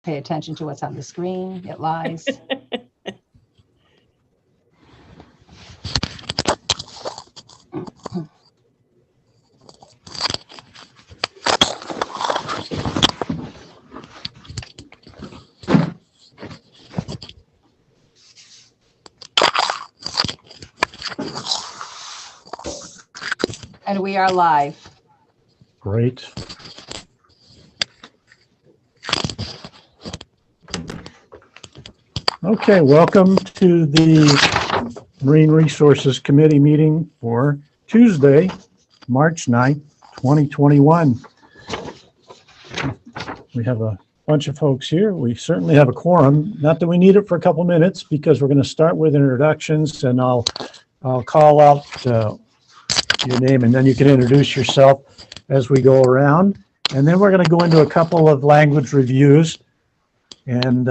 Pay attention to what's on the screen. It lies. And we are live. Great. Okay, welcome to the Marine Resources Committee meeting for Tuesday, March 9th, 2021. We have a bunch of folks here. We certainly have a quorum. Not that we need it for a couple minutes because we're going to start with introductions, and I'll call out your name and then you can introduce yourself as we go around. And then we're going to go into a couple of language reviews, and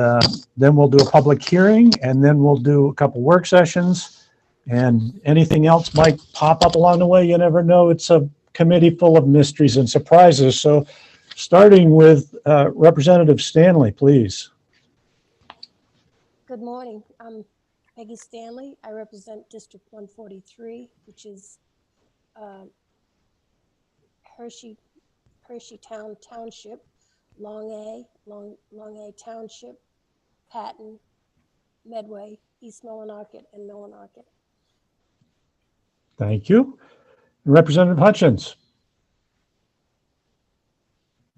then we'll do a public hearing, and then we'll do a couple work sessions, and anything else might pop up along the way. You never know. It's a committee full of mysteries and surprises. So starting with Representative Stanley, please. Good morning. I'm Peggy Stanley. I represent District 143, which is Hersheytown Township, Long A Township, Patton, Medway, East Millinocket, and Millinocket. Thank you. Representative Hutchins.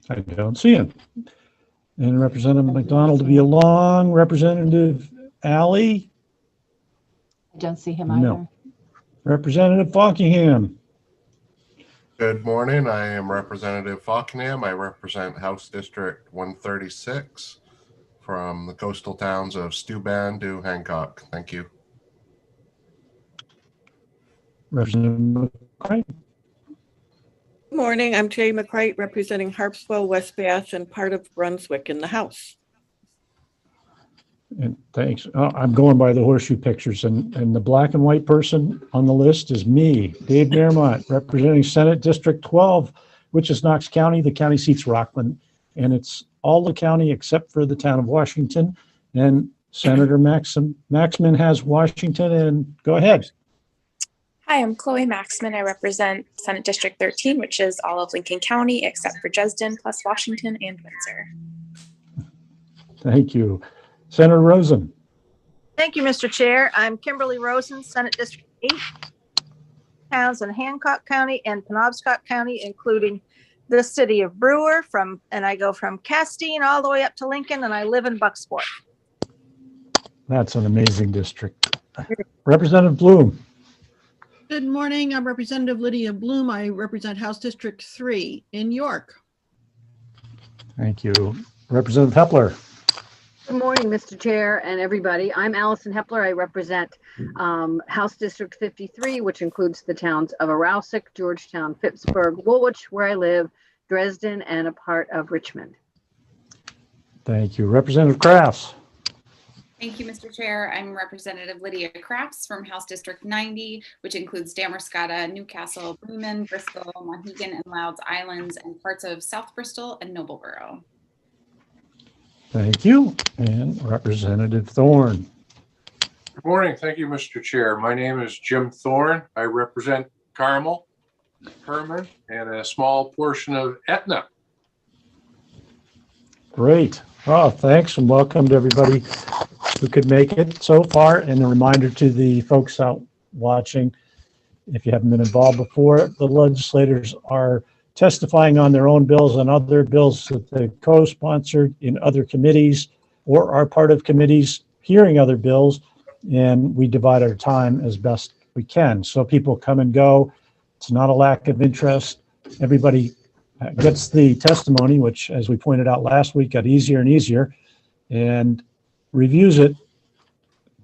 I don't see him. And Representative McDonald to be along. Representative Alley. I don't see him either. No. Representative Fockingham. Good morning. I am Representative Fockingham. I represent House District 136 from the coastal towns of Steuben to Hancock. Thank you. Representative McCray. Good morning. I'm Jay McCray, representing Harpswell, West Bath, and part of Brunswick in the House. And thanks. I'm going by the horseshoe pictures, and the black and white person on the list is me, Dave Nairmont, representing Senate District 12, which is Knox County. The county seat's Rockland, and it's all the county except for the town of Washington. And Senator Maxman has Washington, and go ahead. Hi, I'm Chloe Maxman. I represent Senate District 13, which is all of Lincoln County except for Dresden, plus Washington and Windsor. Thank you. Senator Rosen. Thank you, Mr. Chair. I'm Kimberly Rosen, Senate District 8, towns in Hancock County and Penobscot County, including the city of Brewer, and I go from Castine all the way up to Lincoln, and I live in Bucksport. That's an amazing district. Representative Bloom. Good morning. I'm Representative Lydia Bloom. I represent House District 3 in York. Thank you. Representative Hepler. Good morning, Mr. Chair and everybody. I'm Allison Hepler. I represent House District 53, which includes the towns of Arousek, Georgetown, Phippsburg, Woolwich, where I live, Dresden, and a part of Richmond. Thank you. Representative Crafts. Thank you, Mr. Chair. I'm Representative Lydia Crafts from House District 90, which includes Damerscott, Newcastle, Bremen, Bristol, Mohegan, and Louds Islands, and parts of South Bristol and Noblesboro. Thank you. And Representative Thorne. Good morning. Thank you, Mr. Chair. My name is Jim Thorne. I represent Carmel, Herman, and a small portion of Etna. Great. Oh, thanks, and welcome to everybody who could make it so far. And a reminder to the folks out watching, if you haven't been involved before, the legislators are testifying on their own bills and other bills that they co-sponsored in other committees or are part of committees hearing other bills, and we divide our time as best we can. So people come and go. It's not a lack of interest. Everybody gets the testimony, which, as we pointed out last week, got easier and easier, and reviews it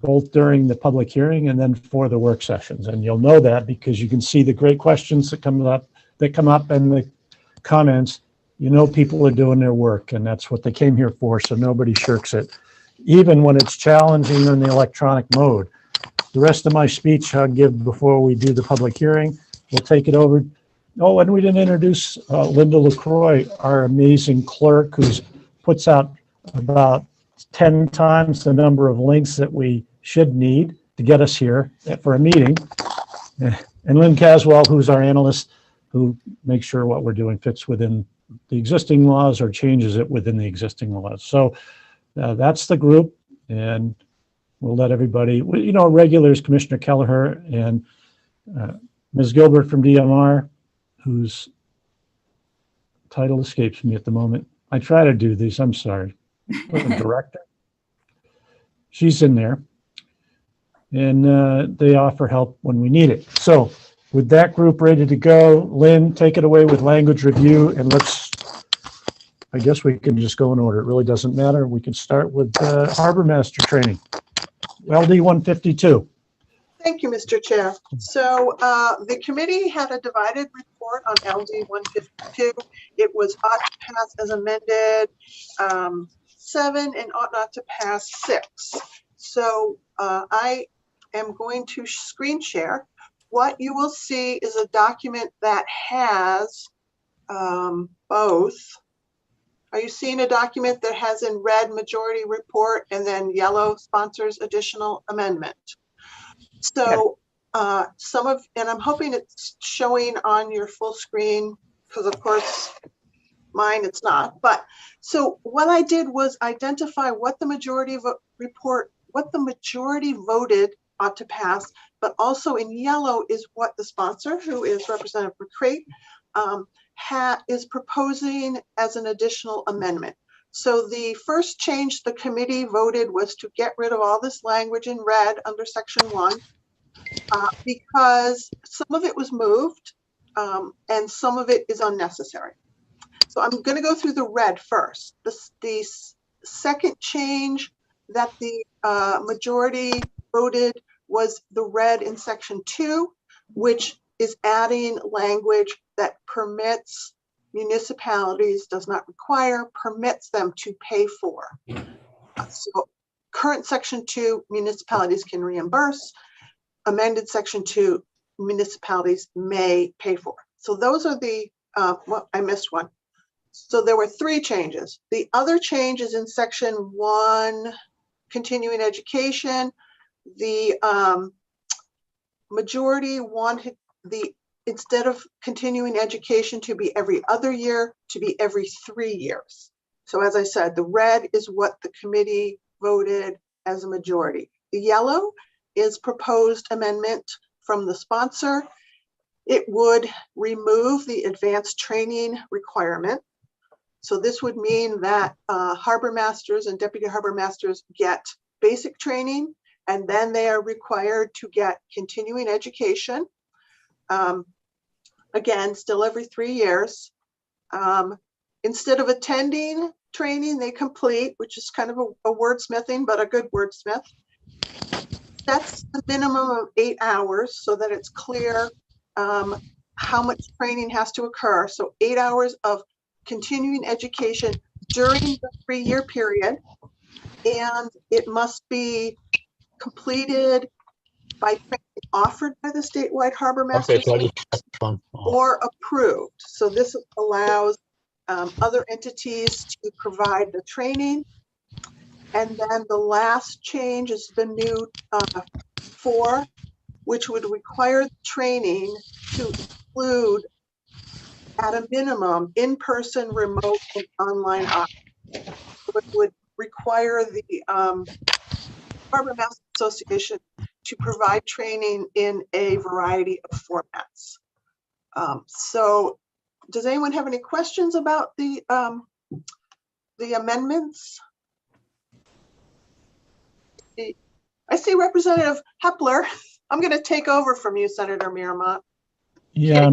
both during the public hearing and then for the work sessions. And you'll know that because you can see the great questions that come up in the comments. You know, people are doing their work, and that's what they came here for, so nobody shirks it, even when it's challenging in the electronic mode. The rest of my speech I'll give before we do the public hearing. We'll take it over. Oh, and we didn't introduce Linda LaCroix, our amazing clerk, who puts out about 10 times the number of links that we should need to get us here for a meeting. And Lynn Caswell, who's our analyst, who makes sure what we're doing fits within the existing laws or changes it within the existing laws. So that's the group, and we'll let everybody, you know, regulars, Commissioner Kelleher and Ms. Gilbert from DMR, whose title escapes me at the moment. I try to do these, I'm sorry. Director. She's in there. And they offer help when we need it. So with that group ready to go, Lynn, take it away with language review, and I guess we can just go in order. It really doesn't matter. We can start with Harbor Master training, LD 152. Thank you, Mr. Chair. So the committee had a divided report on LD 152. It was ought to pass as amended 7 and ought not to pass 6. So I am going to screen share. What you will see is a document that has both. Are you seeing a document that has in red majority report and then yellow sponsors additional amendment? So and I'm hoping it's showing on your full screen, because of course mine it's not. But so what I did was identify what the majority voted ought to pass, but also in yellow is what the sponsor, who is Representative McCrate, is proposing as an additional amendment. So the first change the committee voted was to get rid of all this language in red under section 1, because some of it was moved and some of it is unnecessary. So I'm going to go through the red first. The second change that the majority voted was the red in section 2, which is adding language that permits municipalities, does not require, permits them to pay for. So current section 2, municipalities can reimburse. Amended section 2, municipalities may pay for. So those are the, well, I missed one. So there were 3 changes. The other changes in section 1, continuing education, the majority wanted instead of continuing education to be every other year, to be every 3 years. So as I said, the red is what the committee voted as a majority. The yellow is proposed amendment from the sponsor. It would remove the advanced training requirement. So this would mean that harbor masters and deputy harbor masters get basic training, and then they are required to get continuing education. Again, still every 3 years. Instead of attending training, they complete, which is kind of a wordsmithing, but a good wordsmith. That's the minimum of 8 hours so that it's clear how much training has to occur. So 8 hours of continuing education during the 3-year period, and it must be completed by training offered by the statewide harbor masters or approved. So this allows other entities to provide the training. And then the last change is the new 4, which would require the training to include at a minimum in-person, remote, and online options. So it would require the Harbor Master Association to provide training in a variety of formats. So does anyone have any questions about the amendments? I see Representative Hepler. I'm going to take over from you, Senator Miramont. Yeah,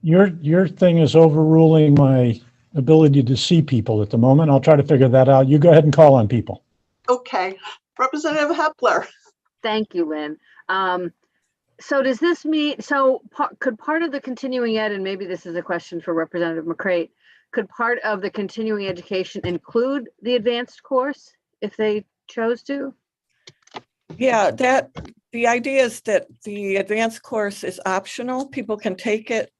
your thing is overruling my ability to see people at the moment. I'll try to figure that out. You go ahead and call on people. Okay. Representative Hepler. Thank you, Lynn. So does this mean, could part of the continuing ed, and maybe this is a question for Representative McCrate, could part of the continuing education include the advanced course if they chose to? Yeah, the idea is that the advanced course is optional. People can take it.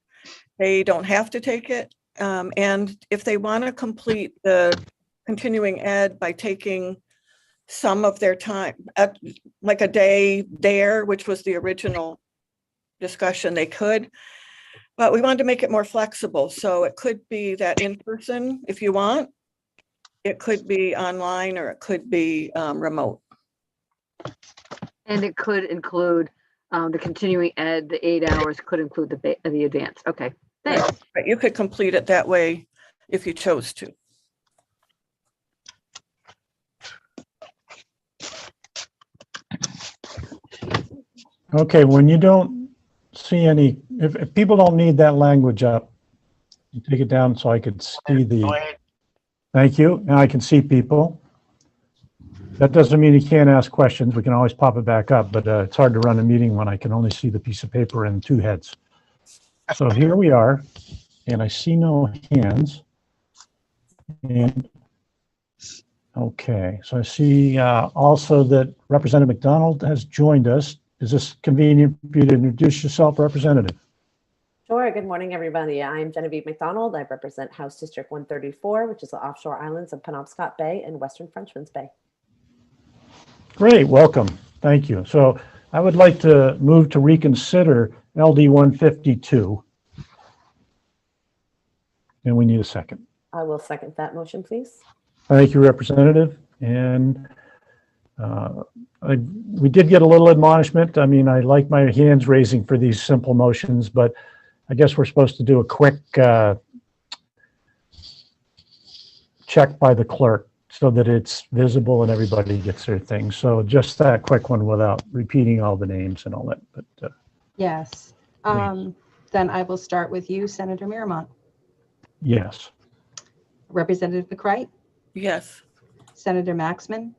They don't have to take it. And if they want to complete the continuing ed by taking some of their time, like a day there, which was the original discussion, they could. But we wanted to make it more flexible. So it could be that in person if you want. It could be online or it could be remote. And it could include the continuing ed, the 8 hours could include the advance. Okay, thanks. But you could complete it that way if you chose to. Okay, when you don't see any, if people don't need that language up, you take it down so I could see the, thank you. Now I can see people. That doesn't mean you can't ask questions. We can always pop it back up, but it's hard to run a meeting when I can only see the piece of paper and 2 heads. So here we are, and I see no hands. And okay, so I see also that Representative McDonald has joined us. Is this convenient for you to introduce yourself, Representative? Sure. Good morning, everybody. I'm Genevieve McDonald. I represent House District 134, which is the offshore islands of Penobscot Bay and Western Frenchman's Bay. Great, welcome. Thank you. So I would like to move to reconsider LD 152. And we need a second. I will second that motion, please. Thank you, Representative. And we did get a little admonishment. I mean, I like my hands raising for these simple motions, but I guess we're supposed to do a quick check by the clerk so that it's visible and everybody gets their thing. So just that quick one without repeating all the names and all that. But Yes. Then I will start with you, Senator Miramont. yes. Representative McCright, Yes. Senator Maxman.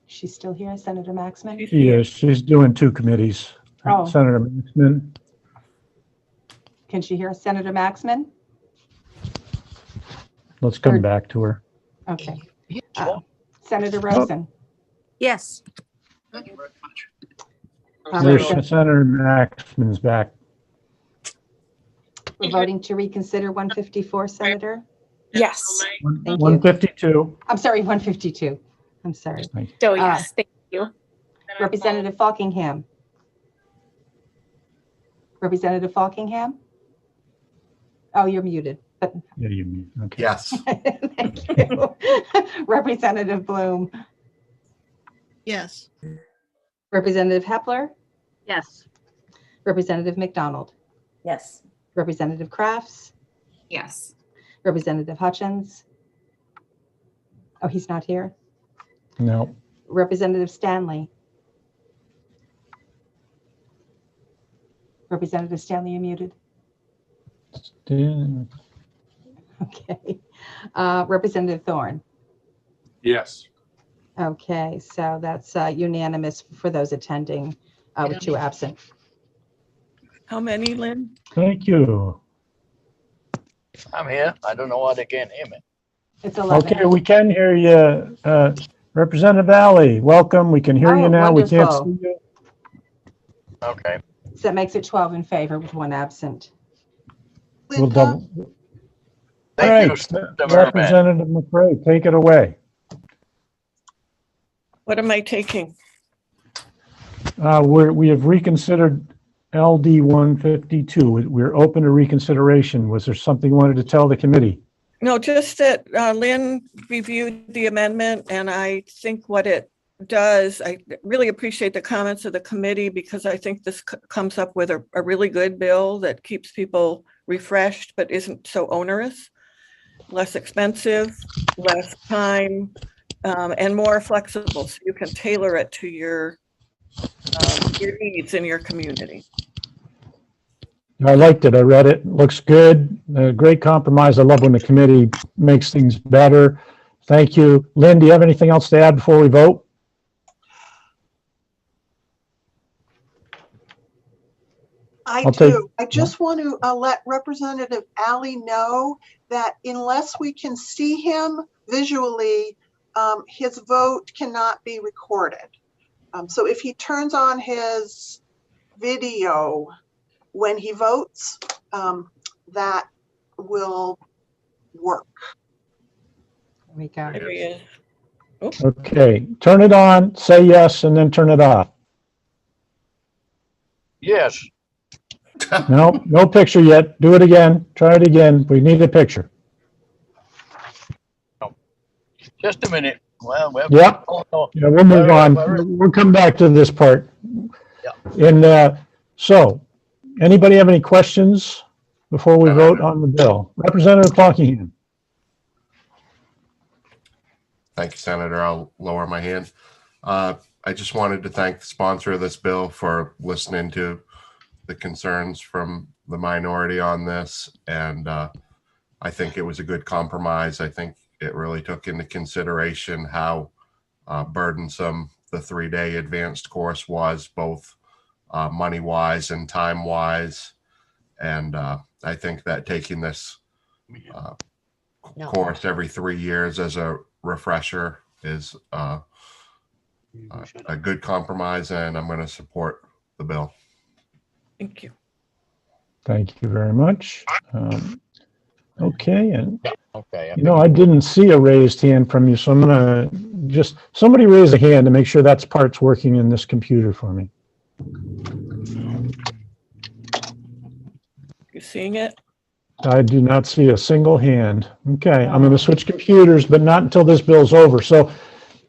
She's still here, Senator Maxman? Yes, she's doing 2 committees. Oh. Senator Maxman. Can she hear us, Senator Maxman? Let's come back to her. Okay. Senator Rosen. Yes. Senator Maxman's back. We're voting to reconsider 154, Senator? Yes. Thank you. 152. I'm sorry, 152. I'm sorry. So yes, thank you. Representative Falkingham. Representative Falkingham? Oh, you're muted, but Yeah, you mean, okay. Yes. thank you. Representative Bloom. Yes. Representative Hepler. Yes. Representative McDonald. Yes. Representative Crafts. Yes. Representative Hutchins. Oh, he's not here. No. Representative Stanley. Representative Stanley, you're muted. Okay. Representative Thorne. Yes. Okay, so that's unanimous for those attending with 2 absent. How many, Lynn? Thank you. I'm here. I don't know why they can't hear me. It's 11. Okay, we can hear you. Representative Alley, welcome. We can hear you now. We can't wonderful. see you. Okay. So that makes it 12 in favor with 1 absent. We'll Linda, double. All Thank you, right, Mr. Merriman. Representative McRae, take it away. What am I taking? We have reconsidered LD 152. We're open to reconsideration. Was there something you wanted to tell the committee? No, just that Lynn reviewed the amendment, and I think what it does, I really appreciate the comments of the committee because I think this comes up with a really good bill that keeps people refreshed but isn't so onerous, less expensive, less time, and more flexible, so you can tailor it to your needs in your community. I liked it. I read it. Looks good. Great compromise. I love when the committee makes things better. Thank you. Lynn, do you have anything else to add before we vote? I I'll take- do. I just want to let Representative Alley know that unless we can see him visually, his vote cannot be recorded. So if he turns on his video when he votes, that will work. There we go. There he is. Okay, turn it on, say yes, and then turn it off. Yes. No, no picture yet. Do it again. Try it again. We need a picture. Just a minute. Well, Yep. oh, no. Yeah, we'll move on. Where- We'll come back to this part. Yeah. And so, anybody have any questions before we vote on the bill? Representative Fockingham. Thank you, Senator. I'll lower my hand. I just wanted to thank the sponsor of this bill for listening to the concerns from the minority on this. And I think it was a good compromise. I think it really took into consideration how burdensome the 3-day advanced course was, both money-wise and time-wise. And I think that taking this course every 3 years as a refresher is a good compromise, and I'm going to support the bill. Thank you. Thank you very much. Okay, and Okay. you know, I didn't see a raised hand from you, so I'm gonna just, somebody raise a hand to make sure that's part's working in this computer for me. You seeing it? I do not see a single hand. Okay, I'm gonna switch computers, but not until this bill's over. So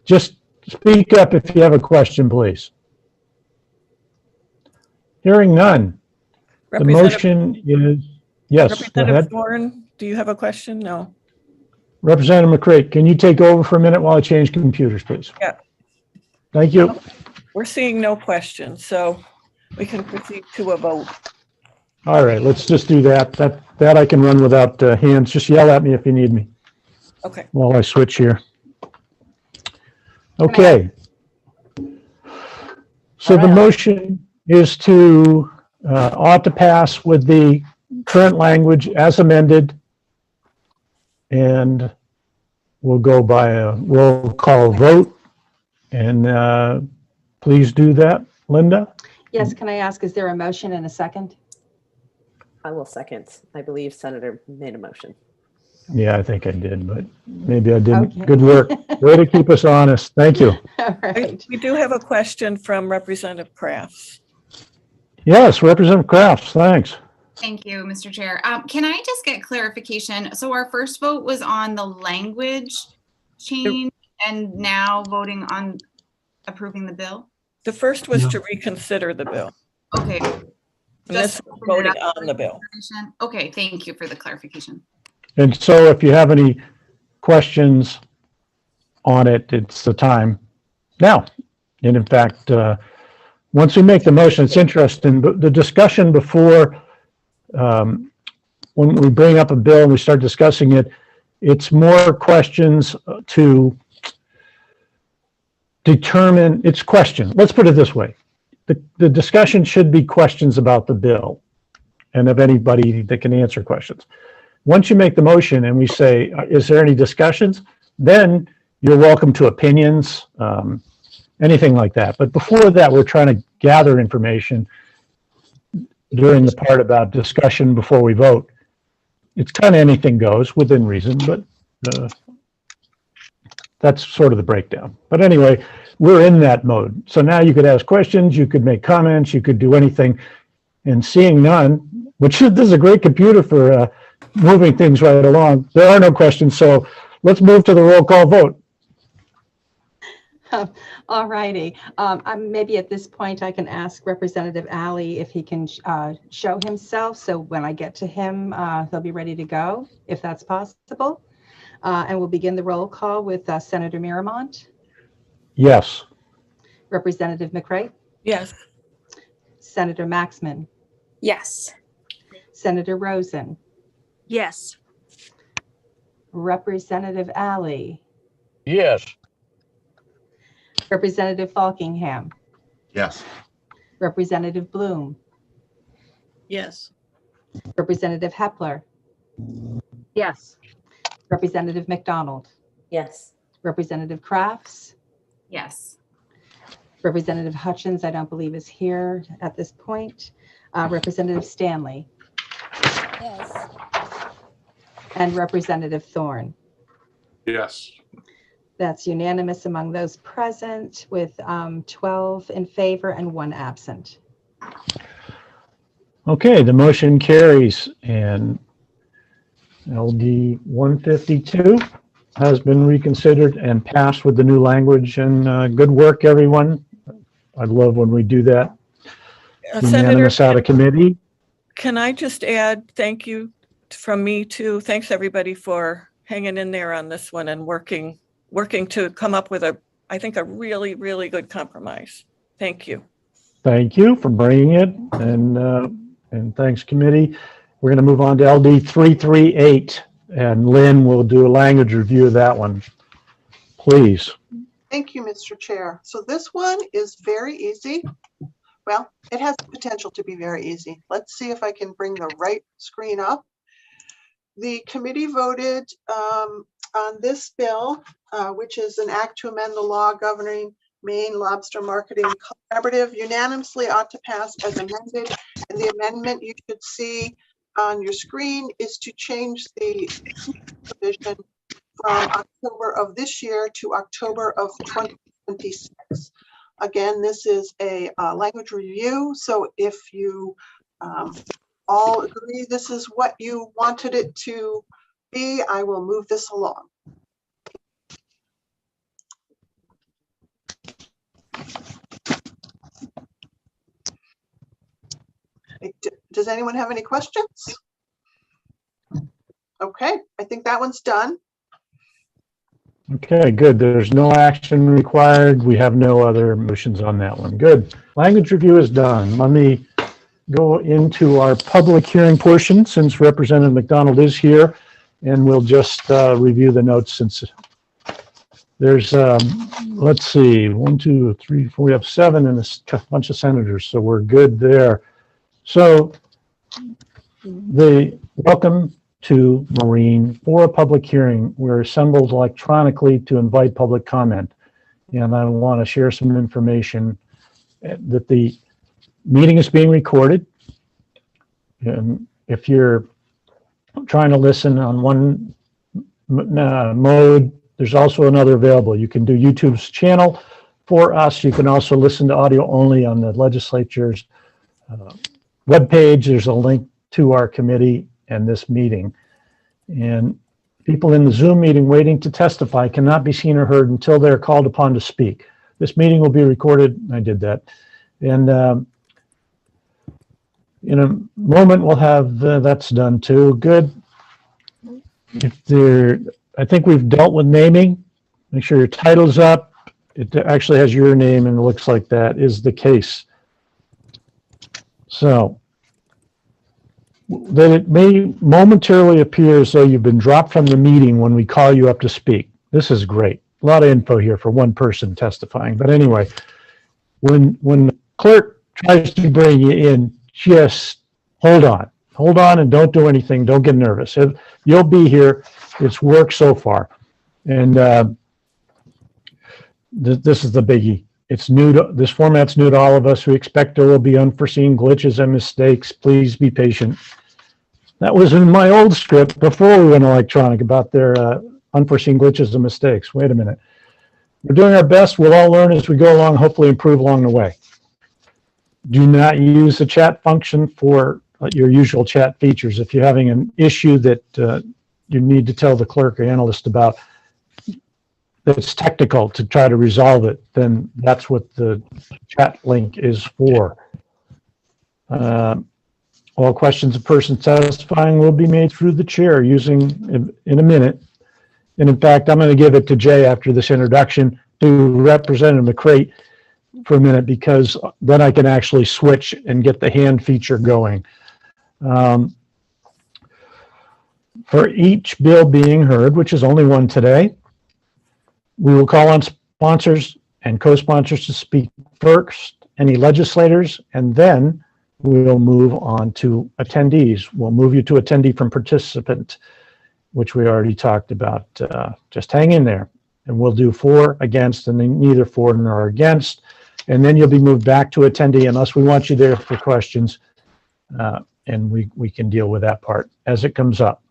just speak up if you have a question, please. Hearing none. The motion is, yes, go Representative ahead. Thorne, do you have a question? No. Representative McCray, can you take over for a minute while I change computers, please? Yeah. Thank you. We're seeing no questions, so we can proceed to a vote. All right, let's just do that. That I can run without hands. Just yell at me if you need me Okay. while I switch here. Okay. So the motion is to ought to pass with the current language as amended. And we'll go by a roll call vote. And please do that, Linda. Yes, can I ask, is there a motion and a second? I will second. I believe Senator made a motion. Yeah, I think I did, but maybe I didn't. Okay. Good work. Way to keep us honest. Thank you. All right. We do have a question from Representative Crafts. Yes, Representative Crafts, thanks. Thank you, Mr. Chair. Can I just get clarification? So our first vote was on the language change and now voting on approving the bill? The first was to reconsider the bill. Okay. And this is voting on the bill. Okay, thank you for the clarification. And so if you have any questions on it, it's the time now. And in fact, once we make the motion, it's interesting, but the discussion before, when we bring up a bill and we start discussing it, it's more questions to determine, it's question. Let's put it this way. The discussion should be questions about the bill and of anybody that can answer questions. Once you make the motion and we say, is there any discussions? Then you're welcome to opinions, anything like that. But before that, we're trying to gather information during the part about discussion before we vote. It's kind of anything goes within reason, but that's sort of the breakdown. But anyway, we're in that mode. So now you could ask questions, you could make comments, you could do anything. And seeing none, which this is a great computer for moving things right along. There are no questions, so let's move to the roll call vote. All righty. Maybe at this point I can ask Representative Alley if he can show himself. So when I get to him, he'll be ready to go, if that's possible. And we'll begin the roll call with Senator Miramont. Yes. Representative McCray. Yes. Senator Maxman. Yes. Senator Rosen. Yes. Representative Alley. Yes. Representative Fockingham. Yes. Representative Bloom. Yes. Representative Hepler. Yes. Representative McDonald. Yes. Representative Crafts. Yes. Representative Hutchins, I don't believe is here at this point. Representative Stanley. Yes. and Representative Thorne. Yes. That's unanimous among those present with 12 in favor and 1 absent. Okay, the motion carries, and LD 152 has been reconsidered and passed with the new language, and good work, everyone. I love when we do that. Unanimous out of committee. Can I just add thank you from me too? Thanks everybody for hanging in there on this one and working to come up with I think a really, really good compromise. Thank you. Thank you for bringing it, and thanks committee. We're going to move on to LD 338, and Lynn will do a language review of that one. Please. Thank you, Mr. Chair. So this one is very easy. Well, it has the potential to be very easy. Let's see if I can bring the right screen up. The committee voted on this bill, which is an act to amend the law governing Maine Lobster Marketing Collaborative, unanimously ought to pass as amended. And the amendment you should see on your screen is to change the provision from October of this year to October of 2026. Again, this is a language review. So if you all agree this is what you wanted it to be, I will move this along. Does anyone have any questions? Okay, I think that one's done. Okay, good. There's no action required. We have no other motions on that one. Good. Language review is done. Let me go into our public hearing portion since Representative McDonald is here, and we'll just review the notes since there's, let's see, 1, 2, 3, 4, we have 7 and a bunch of senators, so we're good there. So welcome to Marine for a public hearing. We're assembled electronically to invite public comment. And I want to share some information that the meeting is being recorded. And if you're trying to listen on one mode, there's also another available. You can do YouTube's channel for us. You can also listen to audio only on the legislature's webpage. There's a link to our committee and this meeting. And people in the Zoom meeting waiting to testify cannot be seen or heard until they're called upon to speak. This meeting will be recorded. I did that. And in a moment, we'll have that's done too. Good. I think we've dealt with naming. Make sure your title's up. It actually has your name, and it looks like that is the case. So that it may momentarily appear as though you've been dropped from the meeting when we call you up to speak. This is great. A lot of info here for one person testifying. But anyway, when the clerk tries to bring you in, just hold on. Hold on and don't do anything. Don't get nervous. You'll be here. It's worked so far. And this is the biggie. It's new. This format's new to all of us. We expect there will be unforeseen glitches and mistakes. Please be patient. That was in my old script before we went electronic about their unforeseen glitches and mistakes. Wait a minute. We're doing our best. We'll all learn as we go along, hopefully improve along the way. Do not use the chat function for your usual chat features. If you're having an issue that you need to tell the clerk or analyst about, that's technical to try to resolve it, then that's what the chat link is for. All questions of person testifying will be made through the chair using in a minute. And in fact, I'm going to give it to Jay after this introduction to Representative McCrate for a minute, because then I can actually switch and get the hand feature going. For each bill being heard, which is only one today, we will call on sponsors and co-sponsors to speak first, any legislators, and then we'll move on to attendees. We'll move you to attendee from participant, which we already talked about. Just hang in there, and we'll do for, against, and then neither for nor against, and then you'll be moved back to attendee unless we want you there for questions, and we can deal with that part as it comes up.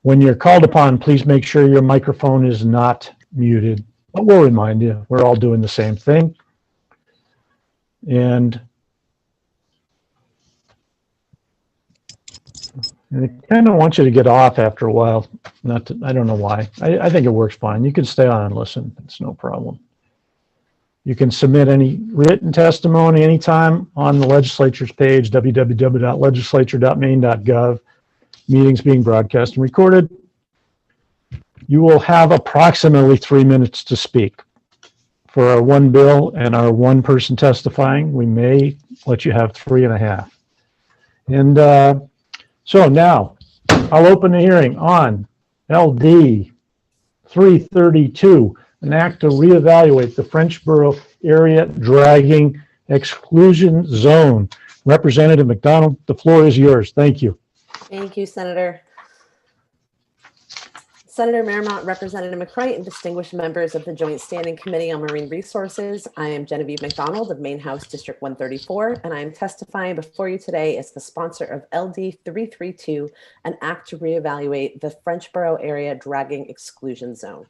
When you're called upon, please make sure your microphone is not muted. But we'll remind you, we're all doing the same thing. And they kind of want you to get off after a while. Not to, I don't know why. I think it works fine. You can stay on and listen. It's no problem. You can submit any written testimony anytime on the legislature's page, www.legislature.maine.gov. Meetings being broadcast and recorded. You will have approximately 3 minutes to speak. For our one bill and our one person testifying, we may let you have 3.5. And so now I'll open the hearing on LD 332, an act to reevaluate the Frenchboro area dragging exclusion zone. Representative McDonald, the floor is yours. Thank you. Thank you, Senator. Senator Marymount, Representative McCreight, and distinguished members of the Joint Standing Committee on Marine Resources. I am Genevieve McDonald of Maine House District 134, and I am testifying before you today as the sponsor of LD 332, an act to reevaluate the Frenchboro area dragging exclusion zone.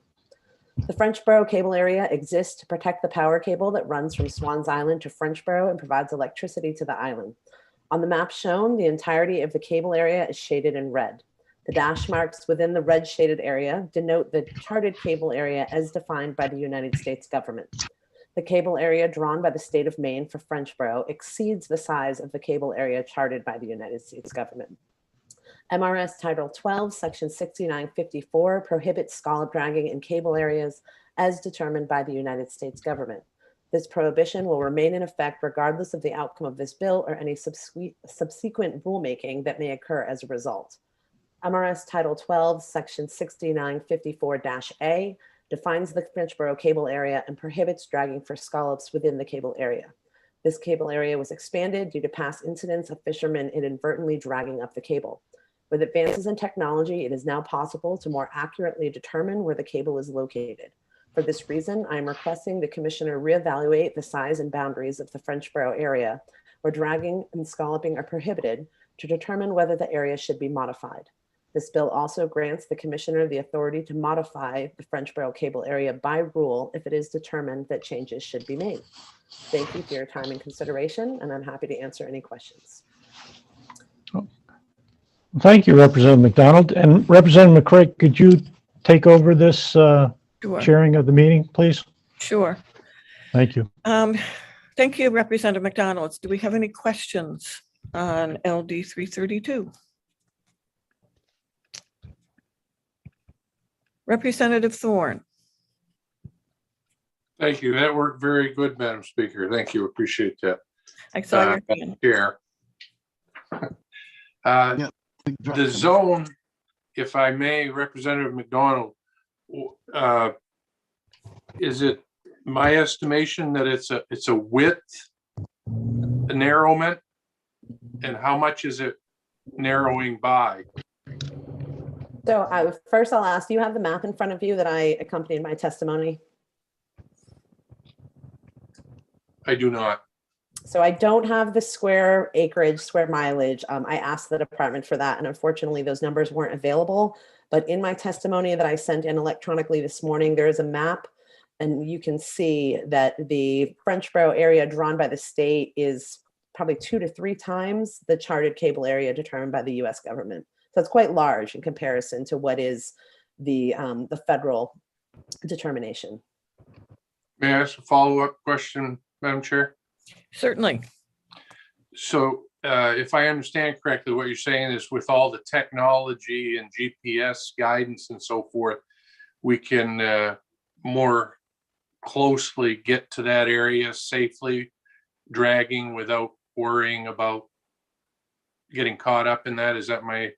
The Frenchboro cable area exists to protect the power cable that runs from Swans Island to Frenchboro and provides electricity to the island. On the map shown, the entirety of the cable area is shaded in red. The dash marks within the red shaded area denote the charted cable area as defined by the United States government. The cable area drawn by the state of Maine for Frenchboro exceeds the size of the cable area charted by the United States government. MRS Title 12, Section 6954 prohibits scallop dragging in cable areas as determined by the United States government. This prohibition will remain in effect regardless of the outcome of this bill or any subsequent rulemaking that may occur as a result. MRS Title 12, Section 6954-A defines the Frenchboro cable area and prohibits dragging for scallops within the cable area. This cable area was expanded due to past incidents of fishermen inadvertently dragging up the cable. With advances in technology, it is now possible to more accurately determine where the cable is located. For this reason, I am requesting the Commissioner reevaluate the size and boundaries of the Frenchboro area where dragging and scalloping are prohibited to determine whether the area should be modified. This bill also grants the Commissioner the authority to modify the Frenchboro cable area by rule if it is determined that changes should be made. Thank you for your time and consideration, and I'm happy to answer any questions. Thank you, Representative McDonald. And Representative McCreight, could you take over this Sure. chairing of the meeting, please? Sure. Thank you. Thank you, Representative McDonald. Do we have any questions on LD 332? Representative Thorne. Thank you. That worked very good, Madam Speaker. Thank you. Appreciate that. I saw your hand. Chair. The zone, if I may, Representative McDonald, is it my estimation that it's a width narrowment, and how much is it narrowing by? So first I'll ask, do you have the map in front of you that I accompanied my testimony? I do not. So I don't have the square acreage, square mileage. I asked the department for that, and unfortunately those numbers weren't available. But in my testimony that I sent in electronically this morning, there is a map, and you can see that the Frenchboro area drawn by the state is probably 2 to 3 times the charted cable area determined by the US government. So it's quite large in comparison to what is the federal determination. May I ask a follow-up question, Madam Chair? Certainly. So if I understand correctly, what you're saying is with all the technology and GPS guidance and so forth, we can more closely get to that area safely, dragging without worrying about getting caught up in that. Is that my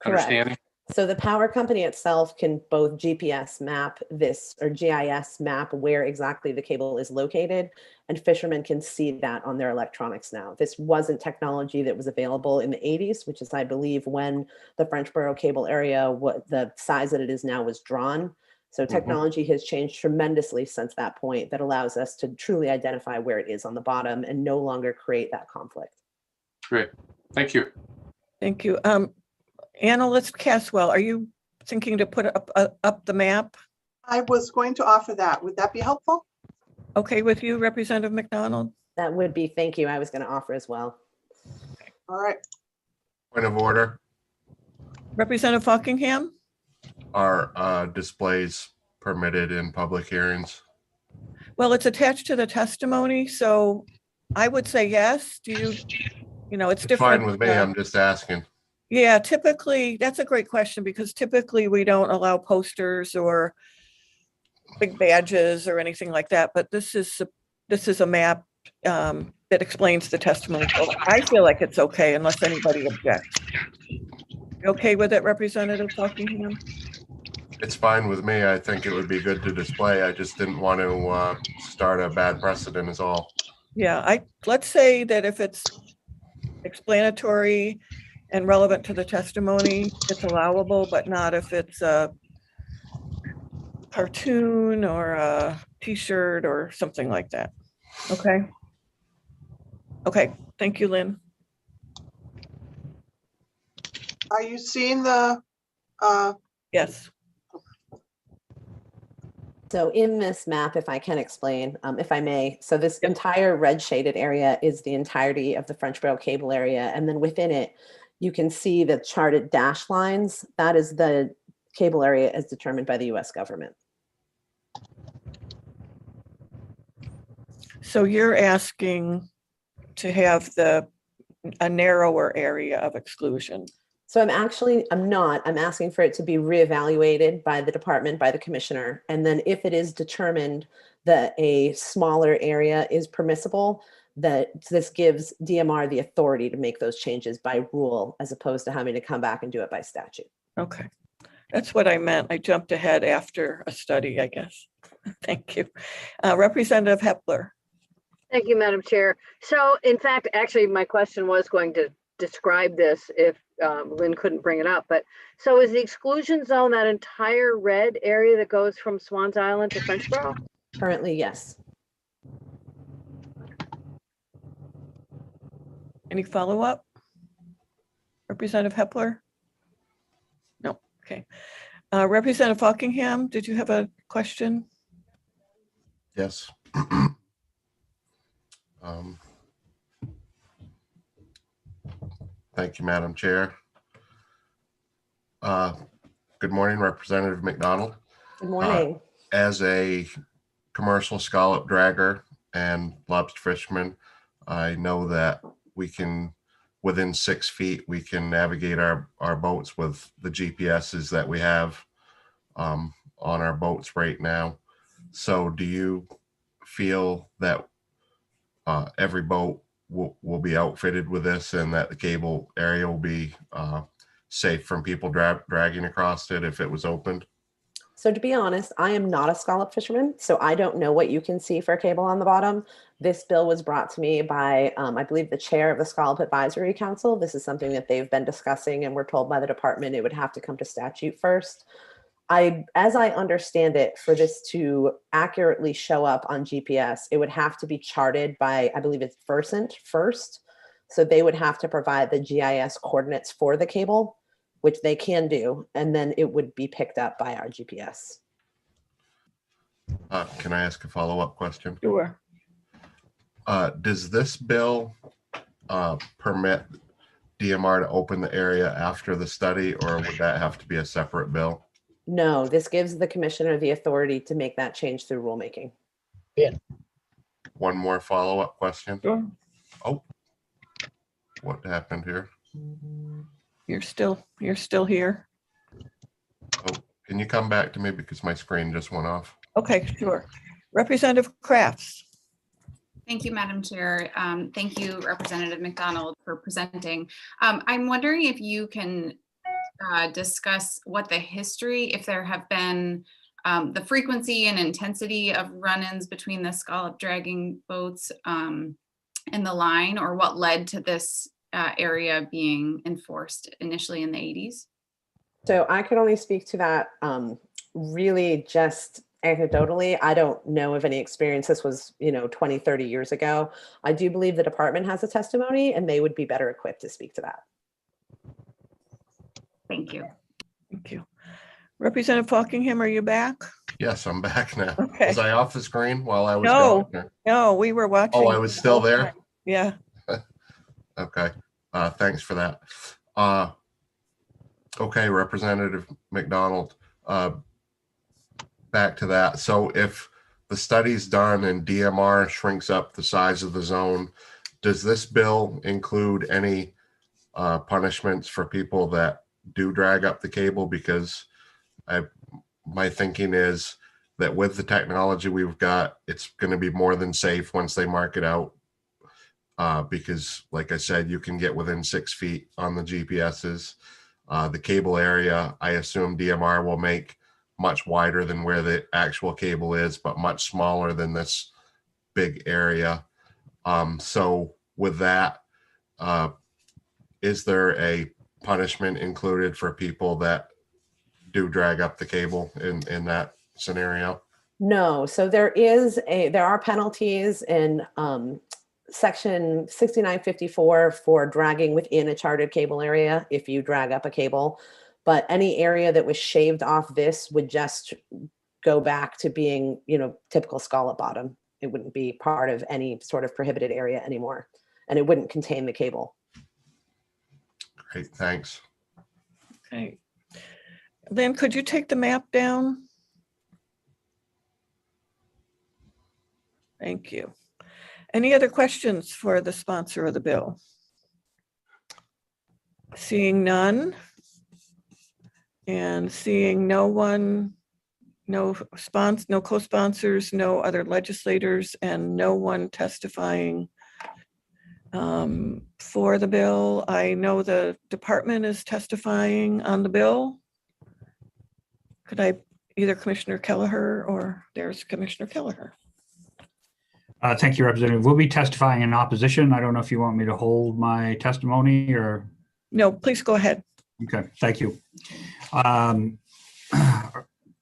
understanding? So the power company itself can both GPS map this or GIS map where exactly the cable is located, and fishermen can see that on their electronics now. This wasn't technology that was available in the 80s, which is, I believe, when the Frenchboro cable area, what the size that it is now, was drawn. So technology has changed tremendously since that point that allows us to truly identify where it is on the bottom and no longer create that conflict. Great. Thank you. Thank you. Analyst Caswell, are you thinking to put up the map? I was going to offer that. Would that be helpful? Okay with you, Representative McDonald? That would be, thank you. I was going to offer as well. All right. Point of order. Representative Buckingham? Are displays permitted in public hearings? Well, it's attached to the testimony, so I would say yes. Do you, it's It's different. fine with me. I'm just asking. Yeah, typically, that's a great question because typically we don't allow posters or big badges or anything like that, but this is a map that explains the testimony. So I feel like it's okay unless anybody objects. You okay with it, Representative Buckingham? It's fine with me. I think it would be good to display. I just didn't want to start a bad precedent is all. Yeah, let's say that if it's explanatory and relevant to the testimony, it's allowable, but not if it's a cartoon or a t-shirt or something like that. Okay. Okay, thank you, Lynn. Are you seeing the, Yes. So in this map, if I can explain, if I may, so this entire red shaded area is the entirety of the Frenchboro cable area. And then within it, you can see the charted dash lines. That is the cable area as determined by the US government. So you're asking to have a narrower area of exclusion. So I'm asking for it to be reevaluated by the department, by the commissioner. And then if it is determined that a smaller area is permissible, that this gives DMR the authority to make those changes by rule, as opposed to having to come back and do it by statute. Okay, that's what I meant. I jumped ahead after a study, I guess. Thank you. Representative Hepler. Thank you, Madam Chair. So in fact, actually, my question was going to describe this if Lynn couldn't bring it up. But so is the exclusion zone that entire red area that goes from Swans Island to Frenchboro? Currently, yes. Any follow-up? Representative Hepler? No, okay. Representative Buckingham, did you have a question? Yes. Thank you, Madam Chair. Good morning, Representative McDonald. Good morning. As a commercial scallop dragger and lobster fisherman, I know that we can, within 6 feet, we can navigate our boats with the GPSs that we have on our boats right now. So do you feel that every boat will be outfitted with this and that the cable area will be safe from people dragging across it if it was opened? So to be honest, I am not a scallop fisherman, so I don't know what you can see for cable on the bottom. This bill was brought to me by, I believe, the chair of the Scallop Advisory Council. This is something that they've been discussing, and we're told by the department it would have to come to statute first. As I understand it, for this to accurately show up on GPS, it would have to be charted by, I believe it's Versant first. So they would have to provide the GIS coordinates for the cable, which they can do, and then it would be picked up by our GPS. Can I ask a follow-up question? Sure. Does this bill permit DMR to open the area after the study, or would that have to be a separate bill? No, this gives the commissioner the authority to make that change through rulemaking. One more follow-up question. Sure. Oh, what happened here? You're still here. Oh, can you come back to me because my screen just went off? Okay, sure. Representative Crafts. Thank you, Madam Chair. Thank you, Representative McDonald, for presenting. I'm wondering if you can discuss what the history, if there have been the frequency and intensity of run-ins between the scallop dragging boats and the line, or what led to this area being enforced initially in the 80s? So I could only speak to that really just anecdotally. I don't know of any experience. This was, 20, 30 years ago. I do believe the department has a testimony and they would be better equipped to speak to that. Thank you. Thank you. Representative Falkingham, are you back? Yes, I'm back now. Okay. Was I off the screen while I was No, gone? no, we were watching. Oh, I was still there? Yeah. Okay. Thanks for that. Okay, Representative McDonald, back to that. So if the study's done and DMR shrinks up the size of the zone, does this bill include any punishments for people that do drag up the cable? Because my thinking is that with the technology we've got, it's going to be more than safe once they mark it out. Because like I said, you can get within 6 feet on the GPSs. The cable area, I assume DMR will make much wider than where the actual cable is, but much smaller than this big area. So with that, is there a punishment included for people that do drag up the cable in that scenario? No, so there are penalties in section 6954 for dragging within a charted cable area if you drag up a cable, but any area that was shaved off this would just go back to being, typical scallop bottom. It wouldn't be part of any sort of prohibited area anymore, and it wouldn't contain the cable. Great, thanks. Okay. Lynn, could you take the map down? Thank you. Any other questions for the sponsor of the bill? Seeing none and seeing no one, no co-sponsors, no other legislators, and no one testifying for the bill. I know the department is testifying on the bill. Could I, either Commissioner Kelleher or there's Commissioner Kelleher. Thank you, Representative. We'll be testifying in opposition. I don't know if you want me to hold my testimony or. No, please go ahead. Okay, thank you.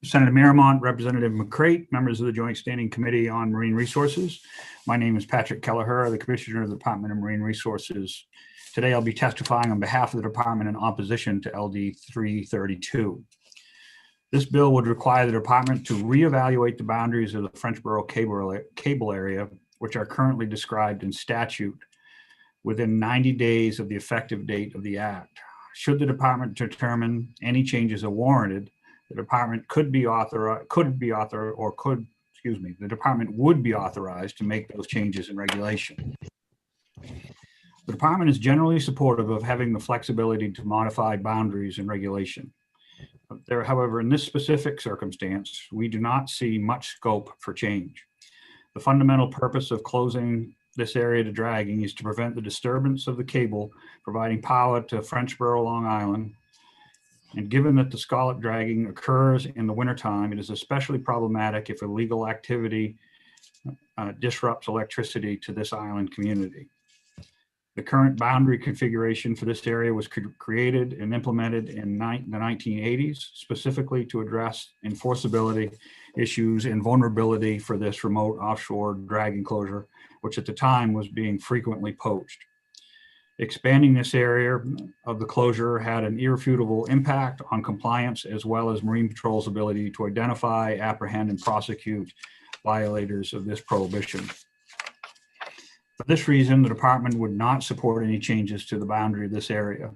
Senator Miramont, Representative McCrate, members of the Joint Standing Committee on Marine Resources. My name is Patrick Kelleher, the Commissioner of the Department of Marine Resources. Today, I'll be testifying on behalf of the department in opposition to LD 332. This bill would require the department to reevaluate the boundaries of the Frenchboro cable area, which are currently described in statute, within 90 days of the effective date of the act. Should the department determine any changes are warranted, the department the department would be authorized to make those changes in regulation. The department is generally supportive of having the flexibility to modify boundaries and regulation. However, in this specific circumstance, we do not see much scope for change. The fundamental purpose of closing this area to dragging is to prevent the disturbance of the cable providing power to Frenchboro, Long Island. And given that the scallop dragging occurs in the wintertime, it is especially problematic if illegal activity disrupts electricity to this island community. The current boundary configuration for this area was created and implemented in the 1980s, specifically to address enforceability issues and vulnerability for this remote offshore drag enclosure, which at the time was being frequently poached. Expanding this area of the closure had an irrefutable impact on compliance, as well as Marine Patrol's ability to identify, apprehend, and prosecute violators of this prohibition. For this reason, the department would not support any changes to the boundary of this area.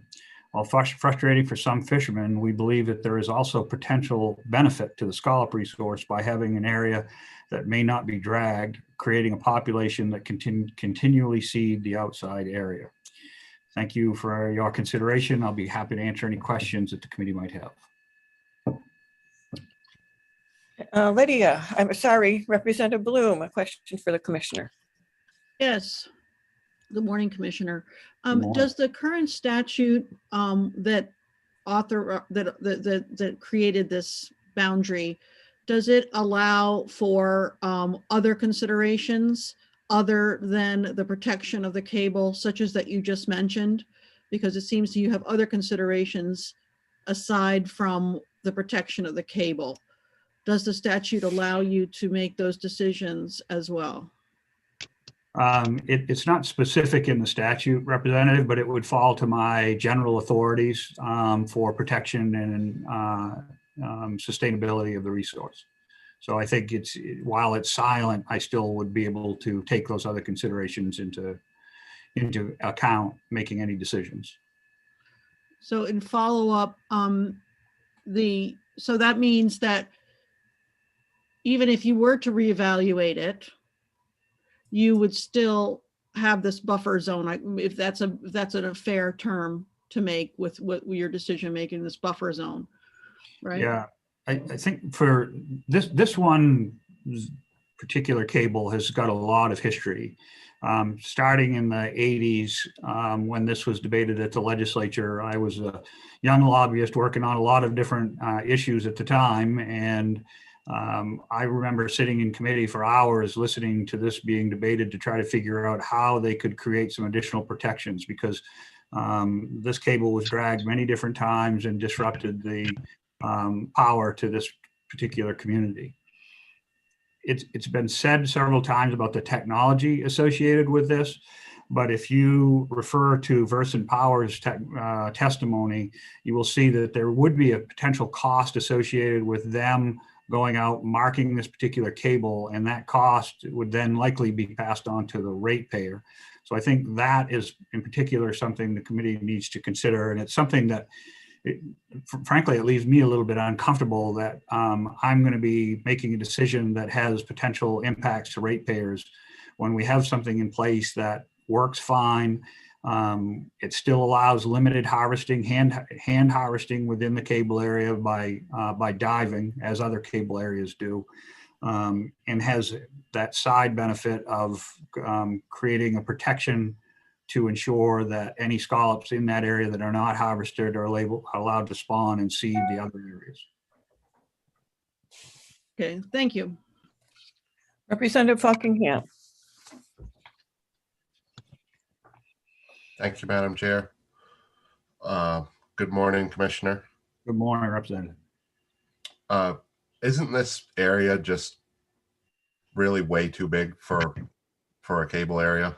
While frustrating for some fishermen, we believe that there is also potential benefit to the scallop resource by having an area that may not be dragged, creating a population that continually seed the outside area. Thank you for your consideration. I'll be happy to answer any questions that the committee might have. Lydia, I'm sorry, Representative Bloom, a question for the commissioner. Yes. Good morning, Commissioner. morning. Does the current statute that created this boundary, does it allow for other considerations other than the protection of the cable, such as that you just mentioned? Because it seems you have other considerations aside from the protection of the cable. Does the statute allow you to make those decisions as well? It's not specific in the statute, Representative, but it would fall to my general authorities for protection and sustainability of the resource. So I think while it's silent, I still would be able to take those other considerations into account, making any decisions. So in follow-up, so that means that even if you were to reevaluate it, you would still have this buffer zone, if that's a fair term to make with what your decision making, this buffer zone, right? Yeah, I think for this one particular cable has got a lot of history. Starting in the 80s, when this was debated at the legislature, I was a young lobbyist working on a lot of different issues at the time. And I remember sitting in committee for hours listening to this being debated to try to figure out how they could create some additional protections, because this cable was dragged many different times and disrupted the power to this particular community. It's been said several times about the technology associated with this, but if you refer to Versant Power's testimony, you will see that there would be a potential cost associated with them going out, marking this particular cable, and that cost would then likely be passed on to the ratepayer. So I think that is in particular something the committee needs to consider, and it's something that frankly, it leaves me a little bit uncomfortable that I'm going to be making a decision that has potential impacts to ratepayers when we have something in place that works fine. It still allows limited harvesting, hand harvesting within the cable area by diving, as other cable areas do, and has that side benefit of creating a protection to ensure that any scallops in that area that are not harvested are allowed to spawn and seed the other areas. Okay, thank you. Representative Buckingham. Thank you, Madam Chair. Good morning, Commissioner. Good morning, Representative. Isn't this area just really way too big for a cable area?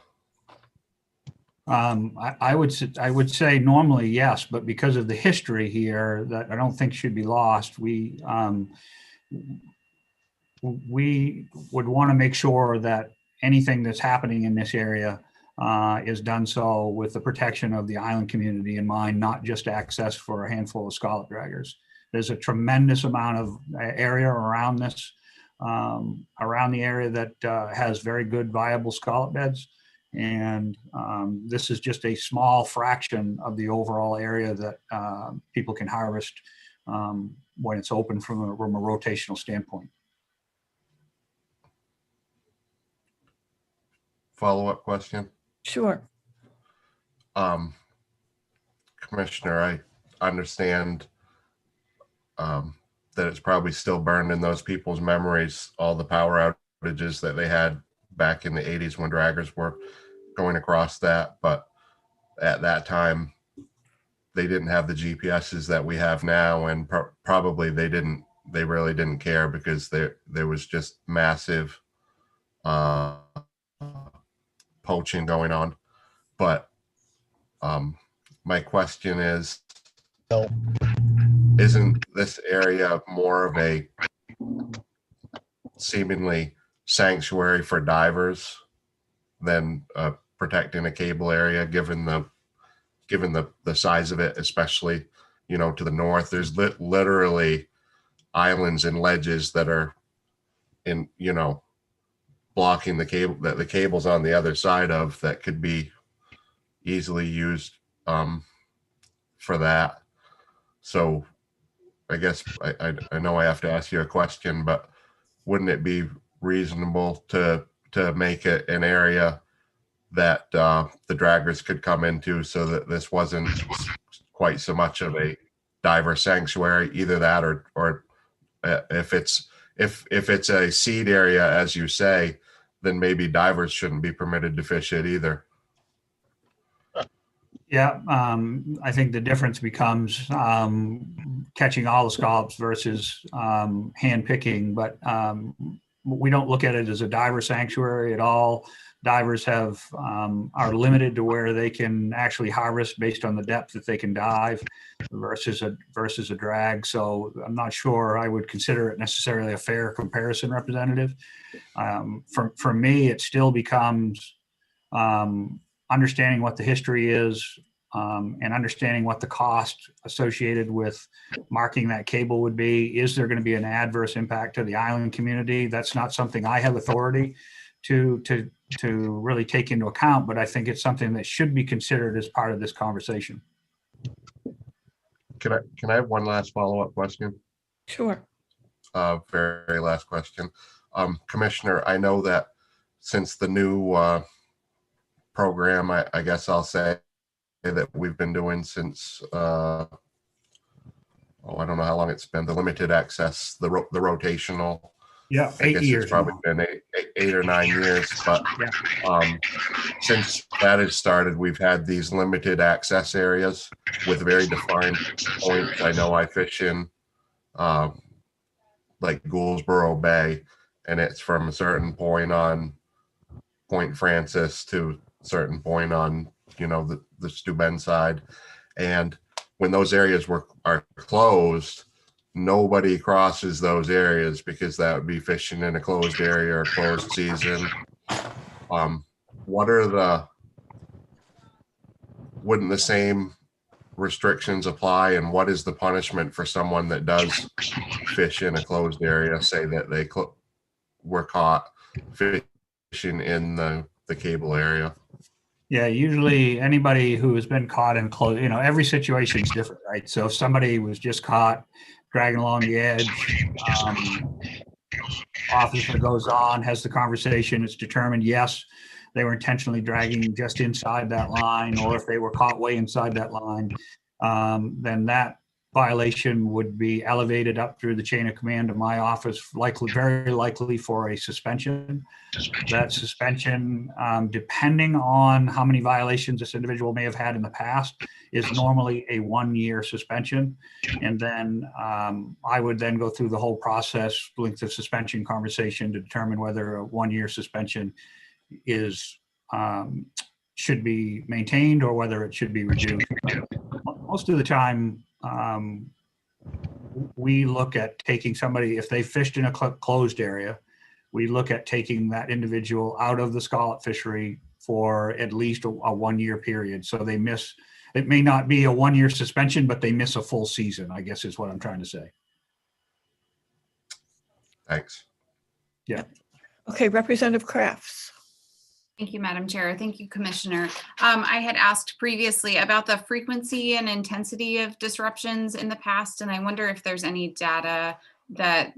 I would say normally yes, but because of the history here that I don't think should be lost, we would want to make sure that anything that's happening in this area is done so with the protection of the island community in mind, not just access for a handful of scallop draggers. There's a tremendous amount of area around this, around the area that has very good viable scallop beds. And this is just a small fraction of the overall area that people can harvest when it's open from a rotational standpoint. Follow-up question? Sure. Commissioner, I understand that it's probably still burned in those people's memories, all the power outages that they had back in the 80s when draggers were going across that. But at that time, they didn't have the GPSs that we have now, and probably they really didn't care because there was just massive poaching going on. But my question is, isn't this area more of a seemingly sanctuary for divers than protecting a cable area, given the size of it, especially, to the north? There's literally islands and ledges that are in, blocking the cable, that the cable's on the other side of, that could be easily used for that. So I guess I know I have to ask you a question, but wouldn't it be reasonable to make it an area that the draggers could come into, so that this wasn't quite so much of a diver sanctuary? Either that, or if it's a seed area, as you say, then maybe divers shouldn't be permitted to fish it either. Yeah, I think the difference becomes catching all the scallops versus hand picking. But we don't look at it as a diver sanctuary at all. Divers have are limited to where they can actually harvest based on the depth that they can dive versus a drag. So I'm not sure I would consider it necessarily a fair comparison, Representative. For me, it still becomes understanding what the history is and understanding what the cost associated with marking that cable would be. Is there going to be an adverse impact to the island community? That's not something I have authority to really take into account, but I think it's something that should be considered as part of this conversation. Can I have one last follow-up question? Sure. Very last question. Commissioner, I know that since the new program, I guess I'll say that we've been doing since, I don't know how long it's been, the limited access, the rotational. Yeah, I guess 8 years. it's probably been eight or 9 years, but since that has started, we've had these limited access areas with very defined points. I know I fish in like Gouldsboro Bay, and it's from a certain point on Point Francis to a certain point on, the Steuben side. And when those areas are closed, nobody crosses those areas because that would be fishing in a closed area or closed season. Wouldn't the same restrictions apply, and what is the punishment for someone that does fish in a closed area, say that they were caught fishing in the cable area? Yeah, usually anybody who has been caught in close, every situation is different, right? So if somebody was just caught dragging along the edge, officer goes on, has the conversation, it's determined, yes, they were intentionally dragging just inside that line, or if they were caught way inside that line, then that violation would be elevated up through the chain of command of my office, very likely for a suspension. That suspension, depending on how many violations this individual may have had in the past, is normally a 1-year suspension. And then I would then go through the whole process, length of suspension conversation to determine whether a 1-year suspension should be maintained or whether it should be reduced. Most of the time, we look at taking somebody, if they fished in a closed area, we look at taking that individual out of the scallop fishery for at least a 1-year period. So they miss, it may not be a 1-year suspension, but they miss a full season, I guess is what I'm trying to say. Thanks. Yeah. Okay, Representative Crafts. Thank you, Madam Chair. Thank you, Commissioner. I had asked previously about the frequency and intensity of disruptions in the past, and I wonder if there's any data that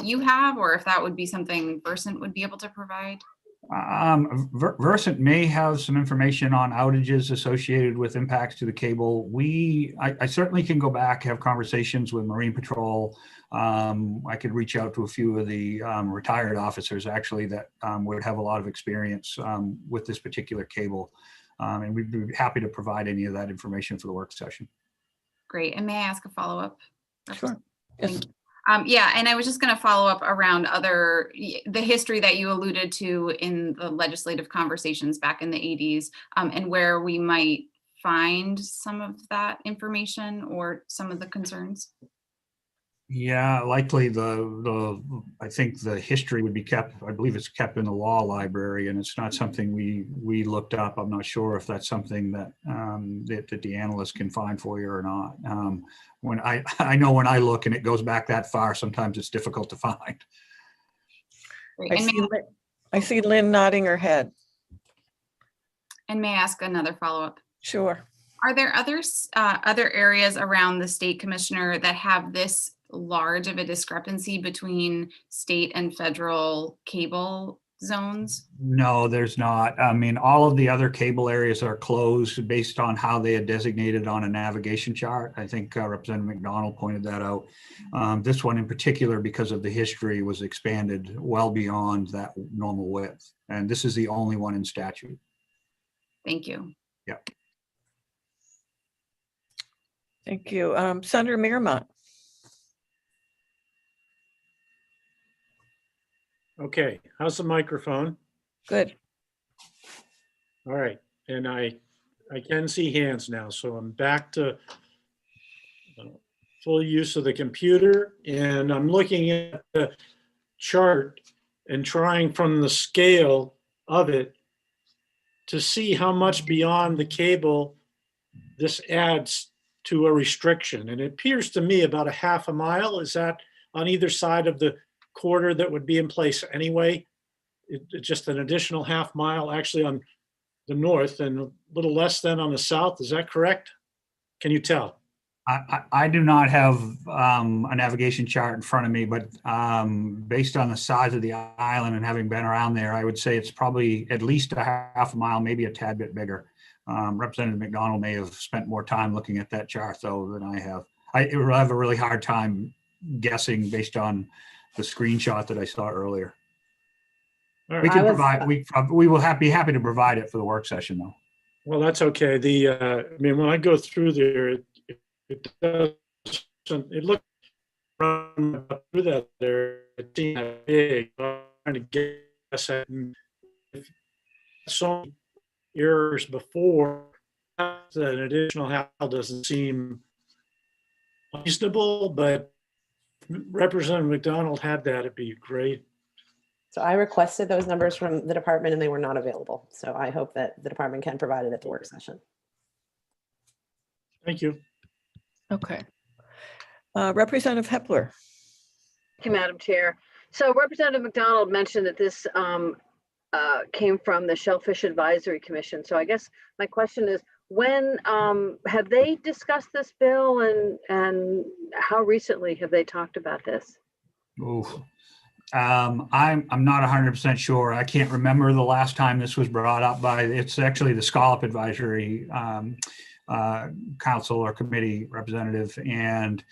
you have, or if that would be something Versant would be able to provide. Versant may have some information on outages associated with impacts to the cable. I certainly can go back, have conversations with Marine Patrol. I could reach out to a few of the retired officers actually that would have a lot of experience with this particular cable. And we'd be happy to provide any of that information for the work session. Great. And may I ask a follow-up? Sure. Yes. Yeah, and I was just going to follow up around the history that you alluded to in the legislative conversations back in the 80s, and where we might find some of that information or some of the concerns. Yeah, likely I think the history would be kept, I believe it's kept in the law library, and it's not something we looked up. I'm not sure if that's something that that the analyst can find for you or not. When I know when I look and it goes back that far, sometimes it's difficult to find. I see Lynn nodding her head. And may I ask another follow-up? Sure. Are there other areas around the state, Commissioner, that have this large of a discrepancy between state and federal cable zones? No, there's not. I mean, all of the other cable areas are closed based on how they are designated on a navigation chart. I think Representative McDonald pointed that out. This one in particular, because of the history, was expanded well beyond that normal width. And this is the only one in statute. Thank you. Yeah. Thank you. Senator Mearmont. Okay, how's the microphone? Good. All right, and I can see hands now, so I'm back to full use of the computer, and I'm looking at the chart and trying from the scale of it to see how much beyond the cable this adds to a restriction. And it appears to me about a half a mile. Is that on either side of the corridor that would be in place anyway? It's just an additional half mile actually on the north and a little less than on the south. Is that correct? Can you tell? I do not have a navigation chart in front of me, but based on the size of the island and having been around there, I would say it's probably at least a half a mile, maybe a tad bit bigger. Representative McDonald may have spent more time looking at that chart though than I have. I will have a really hard time guessing based on the screenshot that I saw earlier. All We right. can provide, we will be happy to provide it for the work session though. Well, that's okay. I mean, when I go through there, it doesn't, it looks run through that there, it seems that big. I'm trying to guess at so many errors before that an additional half doesn't seem reasonable, but Representative McDonald had that, it'd be great. So I requested those numbers from the department and they were not available. So I hope that the department can provide it at the work session. Thank you. Okay. Representative Hepler. Thank you, Madam Chair. So Representative McDonald mentioned that this came from the Shellfish Advisory Commission. So I guess my question is, when have they discussed this bill and how recently have they talked about this? Oof. I'm not 100% sure. I can't remember the last time this was brought up by, it's actually the Scallop Advisory Council or Committee representative. And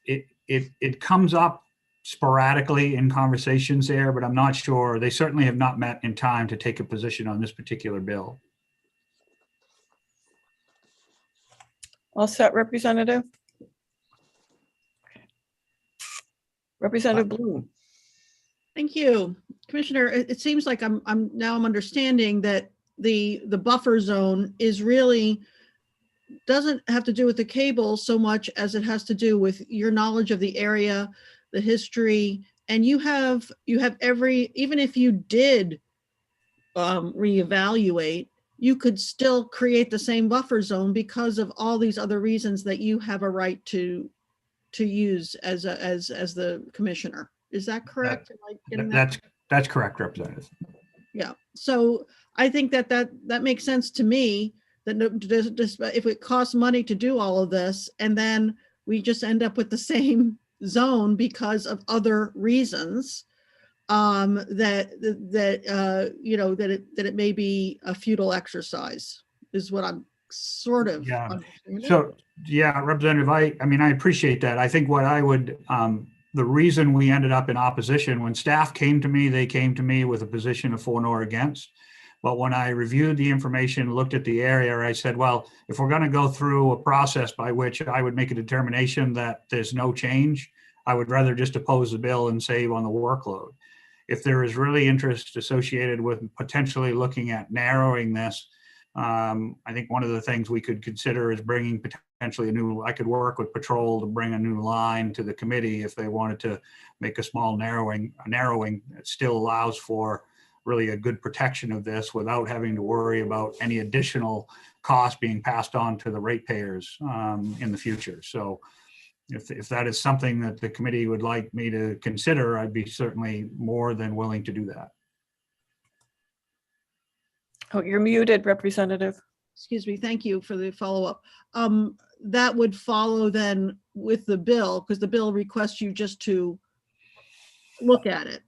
it comes up sporadically in conversations there, but I'm not sure. They certainly have not met in time to take a position on this particular bill. All set, Representative? Representative Bloom. Thank you, Commissioner. It seems like I'm understanding that the buffer zone is really doesn't have to do with the cable so much as it has to do with your knowledge of the area, the history, and you have every, even if you did reevaluate, you could still create the same buffer zone because of all these other reasons that you have a right to use as the commissioner. Is that correct? Am I getting that? That's correct, Representative. Yeah. So I think that makes sense to me, that if it costs money to do all of this and then we just end up with the same zone because of other reasons, that it may be a futile exercise is what I'm sort of understanding. So yeah, Representative, I mean, I appreciate that. I think what I would, the reason we ended up in opposition, when staff came to me, they came to me with a position of for nor against. But when I reviewed the information, looked at the area, I said, well, if we're going to go through a process by which I would make a determination that there's no change, I would rather just oppose the bill and save on the workload. If there is really interest associated with potentially looking at narrowing this, I think one of the things we could consider is bringing potentially I could work with Patrol to bring a new line to the committee if they wanted to make a small narrowing. A narrowing that still allows for really a good protection of this without having to worry about any additional cost being passed on to the ratepayers in the future. So if that is something that the committee would like me to consider, I'd be certainly more than willing to do that. Oh, you're muted, Representative. Excuse me. Thank you for the follow-up. That would follow then with the bill, because the bill requests you just to look at it.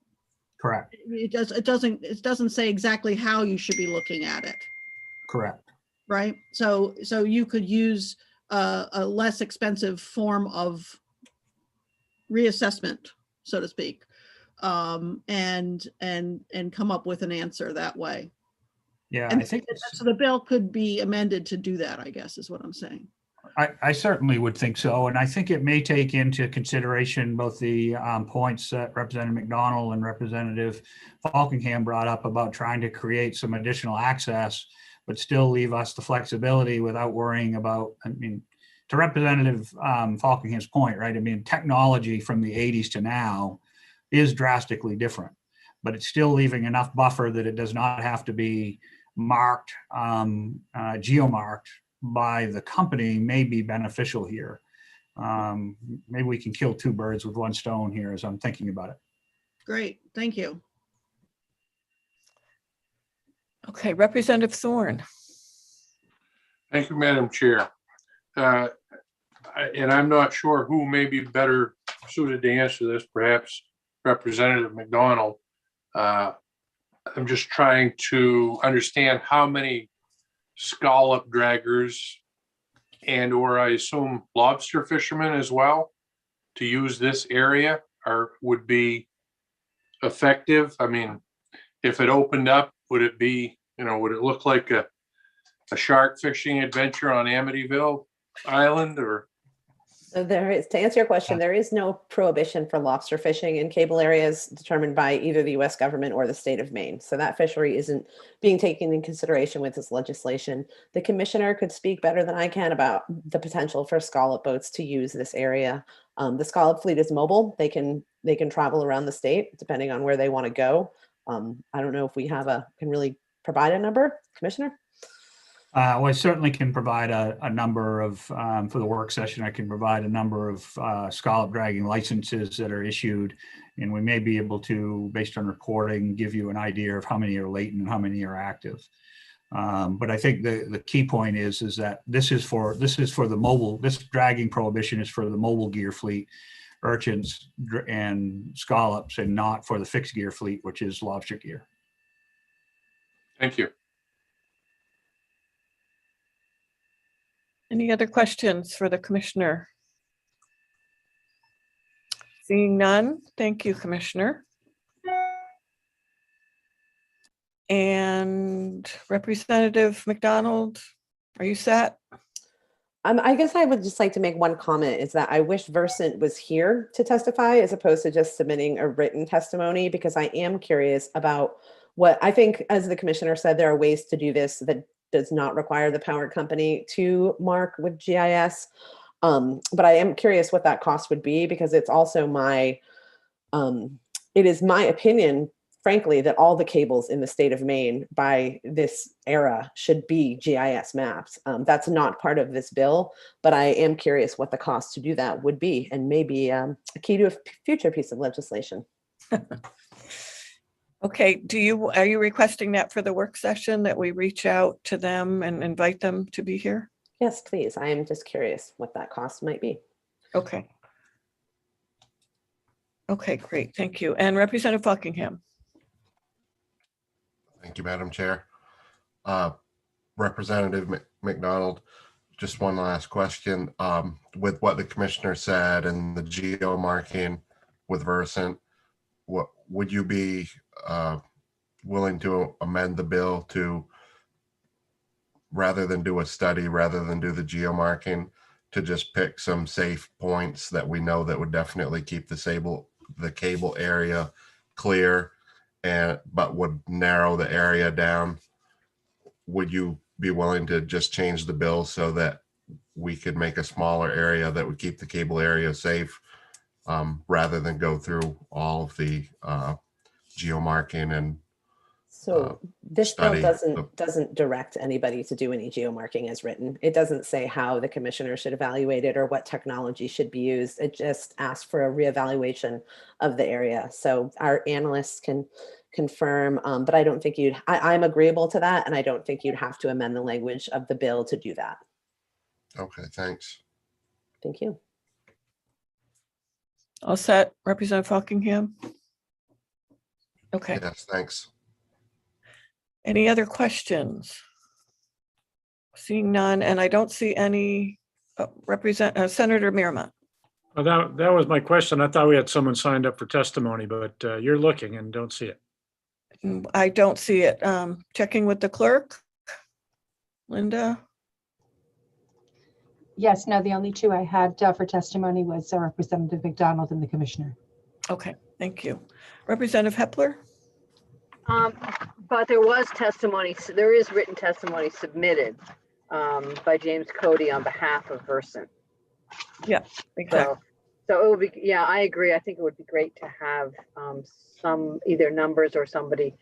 Correct. It doesn't say exactly how you should be looking at it. Correct. Right. So you could use a less expensive form of reassessment, so to speak, and come up with an answer that way. Yeah, And I think so the bill could be amended to do that, I guess, is what I'm saying. I certainly would think so. And I think it may take into consideration both the points that Representative McDonald and Representative Falkingham brought up about trying to create some additional access, but still leave us the flexibility without worrying about, I mean, to Representative Falkingham's point, right? I mean, technology from the 80s to now is drastically different, but it's still leaving enough buffer that it does not have to be marked, geomarked by the company may be beneficial here. Maybe we can kill two birds with one stone here as I'm thinking about it. Great, thank you. Okay, Representative Thorne. Thank you, Madam Chair. And I'm not sure who may be better suited to answer this, perhaps Representative McDonald. I'm just trying to understand how many scallop draggers and/or I assume lobster fishermen as well to use this area would be effective. I mean, if it opened up, would it be, would it look like a shark fishing adventure on Amityville Island or? So there is, to answer your question, there is no prohibition for lobster fishing in cable areas determined by either the US government or the state of Maine. So that fishery isn't being taken in consideration with this legislation. The commissioner could speak better than I can about the potential for scallop boats to use this area. The scallop fleet is mobile. They can travel around the state depending on where they want to go. I don't know if we can really provide a number, Commissioner? Well, I certainly can provide a number of, for the work session, I can provide a number of scallop dragging licenses that are issued. And we may be able to, based on reporting, give you an idea of how many are latent and how many are active. But I think the key point is that this is for the mobile, this dragging prohibition is for the mobile gear fleet, urchins and scallops, and not for the fixed gear fleet, which is lobster gear. Thank you. Any other questions for the commissioner? Seeing none, thank you, Commissioner. And Representative McDonald, are you set? I guess I would just like to make one comment, is that I wish Versant was here to testify as opposed to just submitting a written testimony, because I am curious about what I think, as the commissioner said, there are ways to do this that does not require the power company to mark with GIS. But I am curious what that cost would be, because it's also it is my opinion, frankly, that all the cables in the state of Maine by this era should be GIS maps. That's not part of this bill, but I am curious what the cost to do that would be, and maybe a key to a future piece of legislation. Okay, are you requesting that for the work session, that we reach out to them and invite them to be here? Yes, please. I am just curious what that cost might be. Okay. Okay, great. Thank you. And Representative Buckingham. Thank you, Madam Chair. Representative McDonald, just one last question. With what the commissioner said and the geo marking with Versant, what would you be willing to amend the bill to, rather than do a study, rather than do the geo marking, to just pick some safe points that we know that would definitely keep the cable area clear, but would narrow the area down? Would you be willing to just change the bill so that we could make a smaller area that would keep the cable area safe, rather than go through all of the geomarking and so this bill study doesn't direct anybody to do any geomarking as written. It doesn't say how the commissioner should evaluate it or what technology should be used. It just asks for a reevaluation of the area. So our analysts can confirm, but I don't think I'm agreeable to that, and I don't think you'd have to amend the language of the bill to do that. Okay, thanks. Thank you. All set, Representative Buckingham? Okay. Yes, thanks. Any other questions? Seeing none, and I don't see any. Senator Meerman. Well, that was my question. I thought we had someone signed up for testimony, but you're looking and don't see it. I don't see it. Checking with the clerk. Linda? Yes, no, the only two I had for testimony was Representative McDonald and the commissioner. Okay, thank you. Representative Hepler? But there was testimony, so there is written testimony submitted by James Cody on behalf of Versant. Yeah, exactly. So it would be, yeah, I agree. I think it would be great to have some either numbers or somebody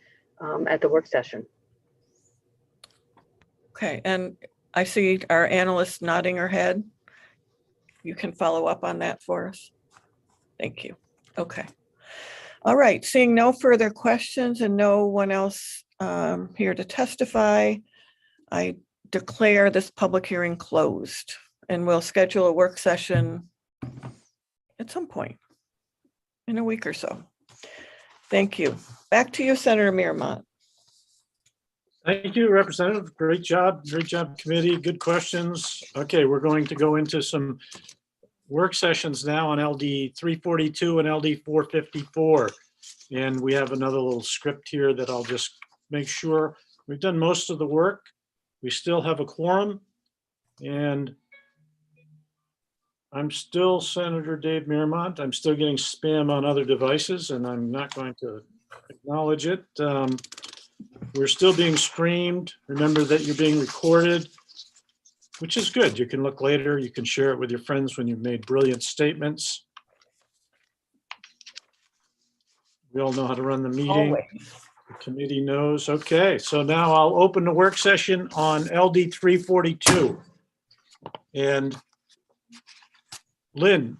at the work session. Okay, and I see our analyst nodding her head. You can follow up on that for us. Thank you. Okay. All right, seeing no further questions and no one else here to testify, I declare this public hearing closed, and we'll schedule a work session at some point in a week or so. Thank you. Back to you, Senator Miramont. Thank you, Representative. Great job, committee. Good questions. Okay, we're going to go into some work sessions now on LD 342 and LD 454. And we have another little script here that I'll just make sure we've done most of the work. We still have a quorum, and I'm still Senator Dave Miramont. I'm still getting spam on other devices, and I'm not going to acknowledge it. We're still being streamed. Remember that you're being recorded, which is good. You can look later. You can share it with your friends when you've made brilliant statements. We all know how to run the meeting. Always. The committee knows. Okay, so now I'll open the work session on LD 342. And Lynn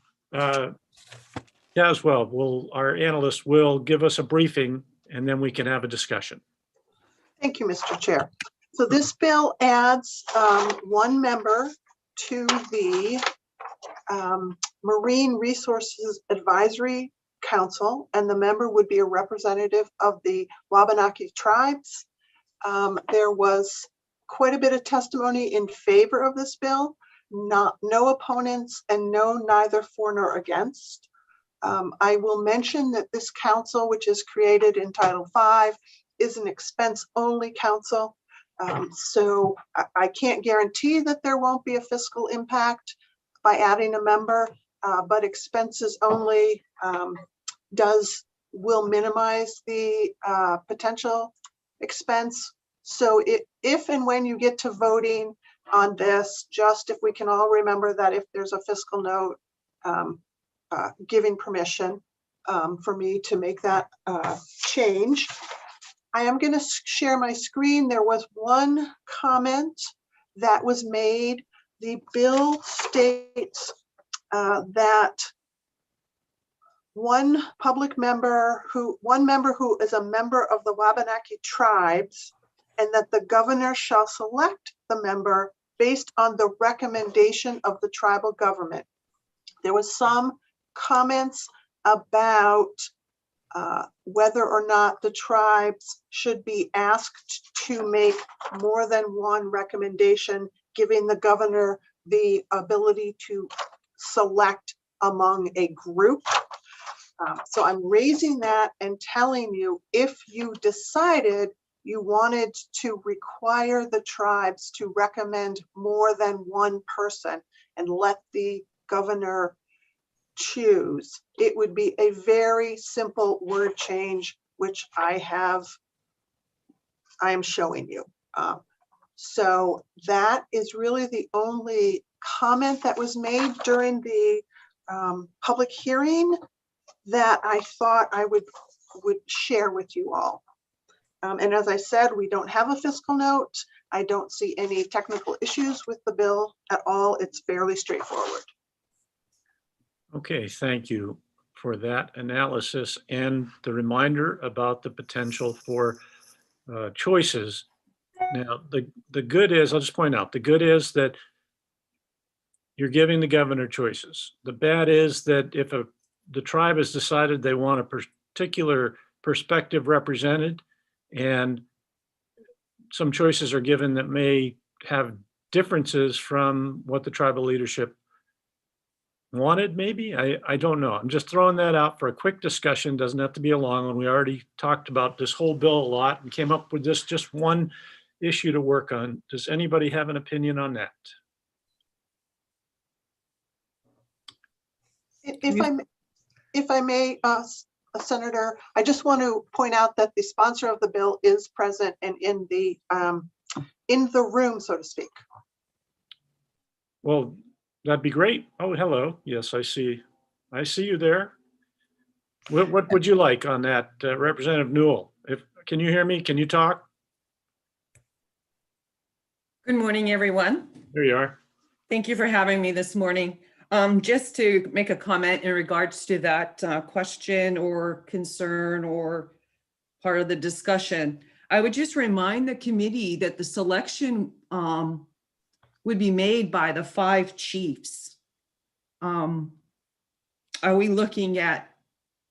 Caswell, our analyst, will give us a briefing, and then we can have a discussion. Thank you, Mr. Chair. So this bill adds one member to the Marine Resources Advisory Council, and the member would be a representative of the Wabanaki tribes. There was quite a bit of testimony in favor of this bill, no opponents, and neither for nor against. I will mention that this council, which is created in Title V, is an expense-only council. So I can't guarantee that there won't be a fiscal impact by adding a member, but expenses only will minimize the potential expense. So if and when you get to voting on this, just if we can all remember that if there's a fiscal note giving permission for me to make that change. I am going to share my screen. There was one comment that was made. The bill states that one member who is a member of the Wabanaki tribes, and that the governor shall select the member based on the recommendation of the tribal government. There was some comments about whether or not the tribes should be asked to make more than one recommendation, giving the governor the ability to select among a group. So I'm raising that and telling you, if you decided you wanted to require the tribes to recommend more than one person and let the governor choose, it would be a very simple word change, which I am showing you. So that is really the only comment that was made during the public hearing that I thought I would share with you all. And as I said, we don't have a fiscal note. I don't see any technical issues with the bill at all. It's fairly straightforward. Okay, thank you for that analysis and the reminder about the potential for choices. Now, the good is, I'll just point out, the good is that you're giving the governor choices. The bad is that if the tribe has decided they want a particular perspective represented, and some choices are given that may have differences from what the tribal leadership wanted, maybe. I don't know. I'm just throwing that out for a quick discussion. Doesn't have to be a long one. We already talked about this whole bill a lot and came up with this just one issue to work on. Does anybody have an opinion on that? If I may, Senator, I just want to point out that the sponsor of the bill is present and in the room, so to speak. Well, that'd be great. Oh, hello. Yes, I see you there. What would you like on that, Representative Newell? Can you hear me? Can you talk? Good morning, everyone. There you are. Thank you for having me this morning. Just to make a comment in regards to that question or concern or part of the discussion, I would just remind the committee that the selection would be made by the 5 chiefs. Are we looking at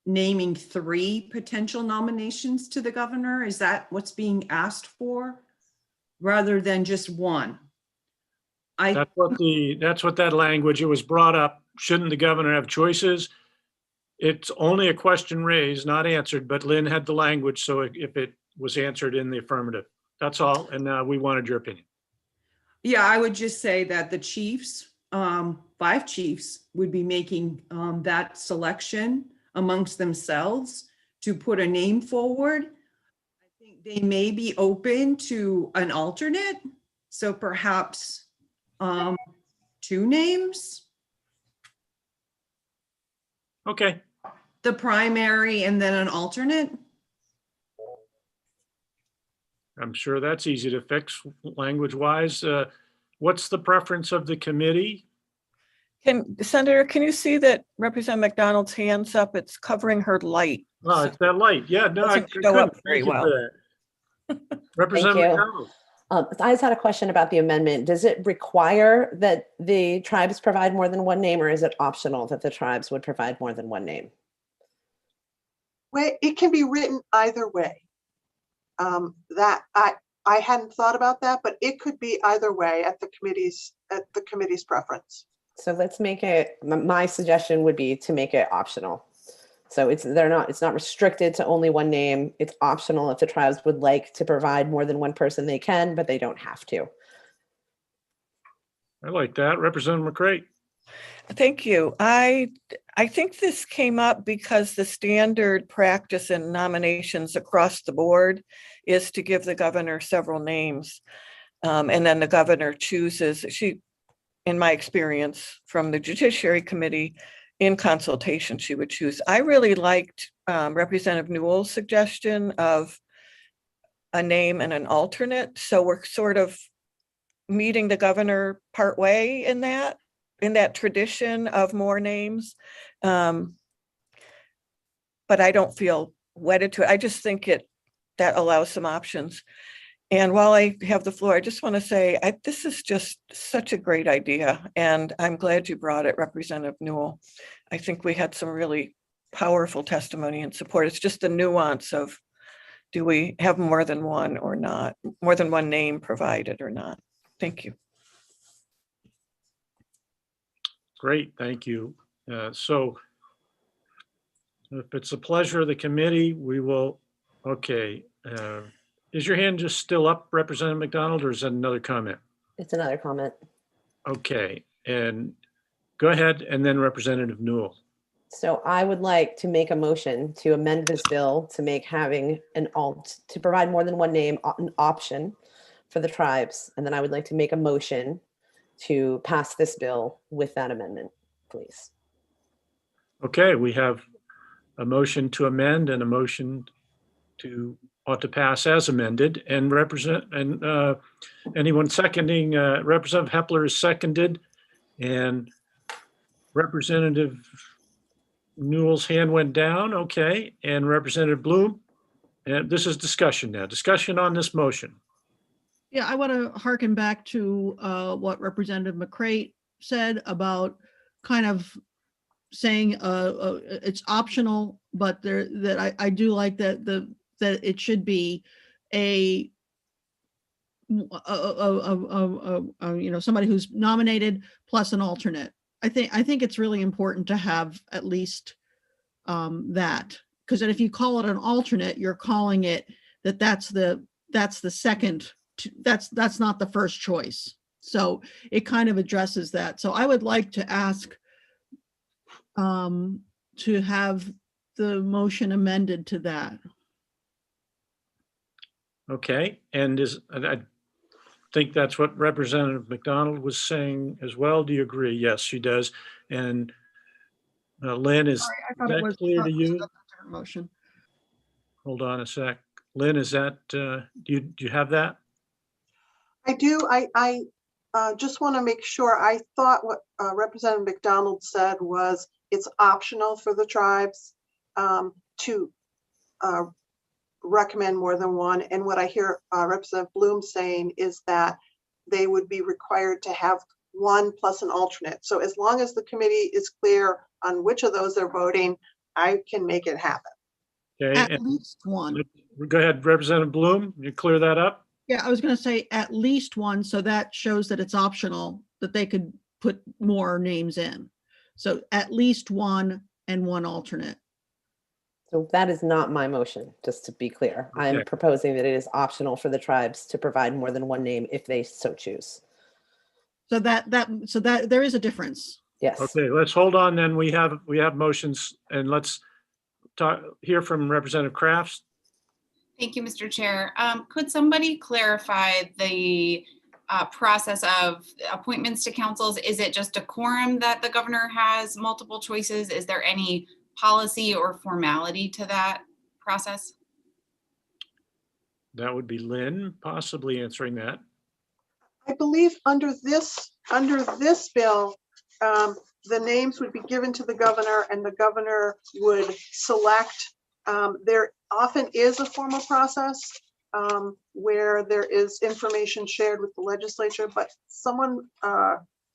naming 3 potential nominations to the governor? Is that what's being asked for, rather than just 1? That's what that language, it was brought up. Shouldn't the governor have choices? It's only a question raised, not answered, but Lynn had the language, so if it was answered in the affirmative, that's all. And we wanted your opinion. Yeah, I would just say that the chiefs, 5 chiefs, would be making that selection amongst themselves to put a name forward. I think they may be open to an alternate, so perhaps 2 names. Okay. The primary and then an alternate. I'm sure that's easy to fix language-wise. What's the preference of the committee? Senator, can you see that Representative McDonald's hand's up? It's covering her light. Oh, it's that light. Yeah, no, I Doesn't show couldn't. up very Thank you for well. that. Representative Thank you. McDonald. I just had a question about the amendment. Does it require that the tribes provide more than 1 name, or is it optional that the tribes would provide more than 1 name? It can be written either way. That I hadn't thought about that, but it could be either way at the committee's preference. So let's make it, my suggestion would be to make it optional. So it's not restricted to only 1 name. It's optional. If the tribes would like to provide more than 1 person, they can, but they don't have to. I like that. Representative McCray. Thank you. I think this came up because the standard practice in nominations across the board is to give the governor several names. And then the governor chooses, in my experience from the Judiciary Committee, in consultation, she would choose. I really liked Representative Newell's suggestion of a name and an alternate. So we're sort of meeting the governor partway in that tradition of more names. But I don't feel wedded to it. I just think that allows some options. And while I have the floor, I just want to say, this is just such a great idea. And I'm glad you brought it, Representative Newell. I think we had some really powerful testimony and support. It's just the nuance of, do we have more than 1 or not? More than 1 name provided or not? Thank you. Great, thank you. So if it's a pleasure of the committee, we will, okay. Is your hand just still up, Representative McDonald, or is that another comment? It's another comment. Okay, and go ahead, and then Representative Newell. So I would like to make a motion to amend this bill to make having to provide more than 1 name an option for the tribes. And then I would like to make a motion to pass this bill with that amendment, please. Okay, we have a motion to amend and a motion to pass as amended, and anyone seconding, Representative Hepler is seconded, and Representative Newell's hand went down. Okay, and Representative Bloom, and this is discussion now. Discussion on this motion. Yeah, I want to harken back to what Representative McCray said about kind of saying it's optional, but that I do like that it should be somebody who's nominated plus an alternate. I think it's really important to have at least that, because then if you call it an alternate, you're calling it that's the second. That's not the first choice. So it kind of addresses that. So I would like to ask to have the motion amended to that. Okay, and I think that's what Representative McDonald was saying as well. Do you agree? Yes, she does. And Lynn, is Sorry, I thought it that was clear to a you? different motion. Hold on a sec. Lynn, is that, do you have that? I do. I just want to make sure. I thought what Representative McDonald said was it's optional for the tribes to recommend more than one. And what I hear Representative Bloom saying is that they would be required to have one plus an alternate. So as long as the committee is clear on which of those they're voting, I can make it happen. Okay. At least one. Go ahead, Representative Bloom, you clear that up? Yeah, I was going to say at least one, so that shows that it's optional, that they could put more names in. So at least one and one alternate. So that is not my motion, just to be clear. I'm Okay. proposing that it is optional for the tribes to provide more than one name if they so choose. So that there is a difference. Yes. Okay, let's hold on then. We have motions, and let's hear from Representative Crafts. Thank you, Mr. Chair. Could somebody clarify the process of appointments to councils? Is it just a quorum that the governor has multiple choices? Is there any policy or formality to that process? That would be Lynn possibly answering that. I believe under this bill, the names would be given to the governor and the governor would select. There often is a formal process where there is information shared with the legislature, but someone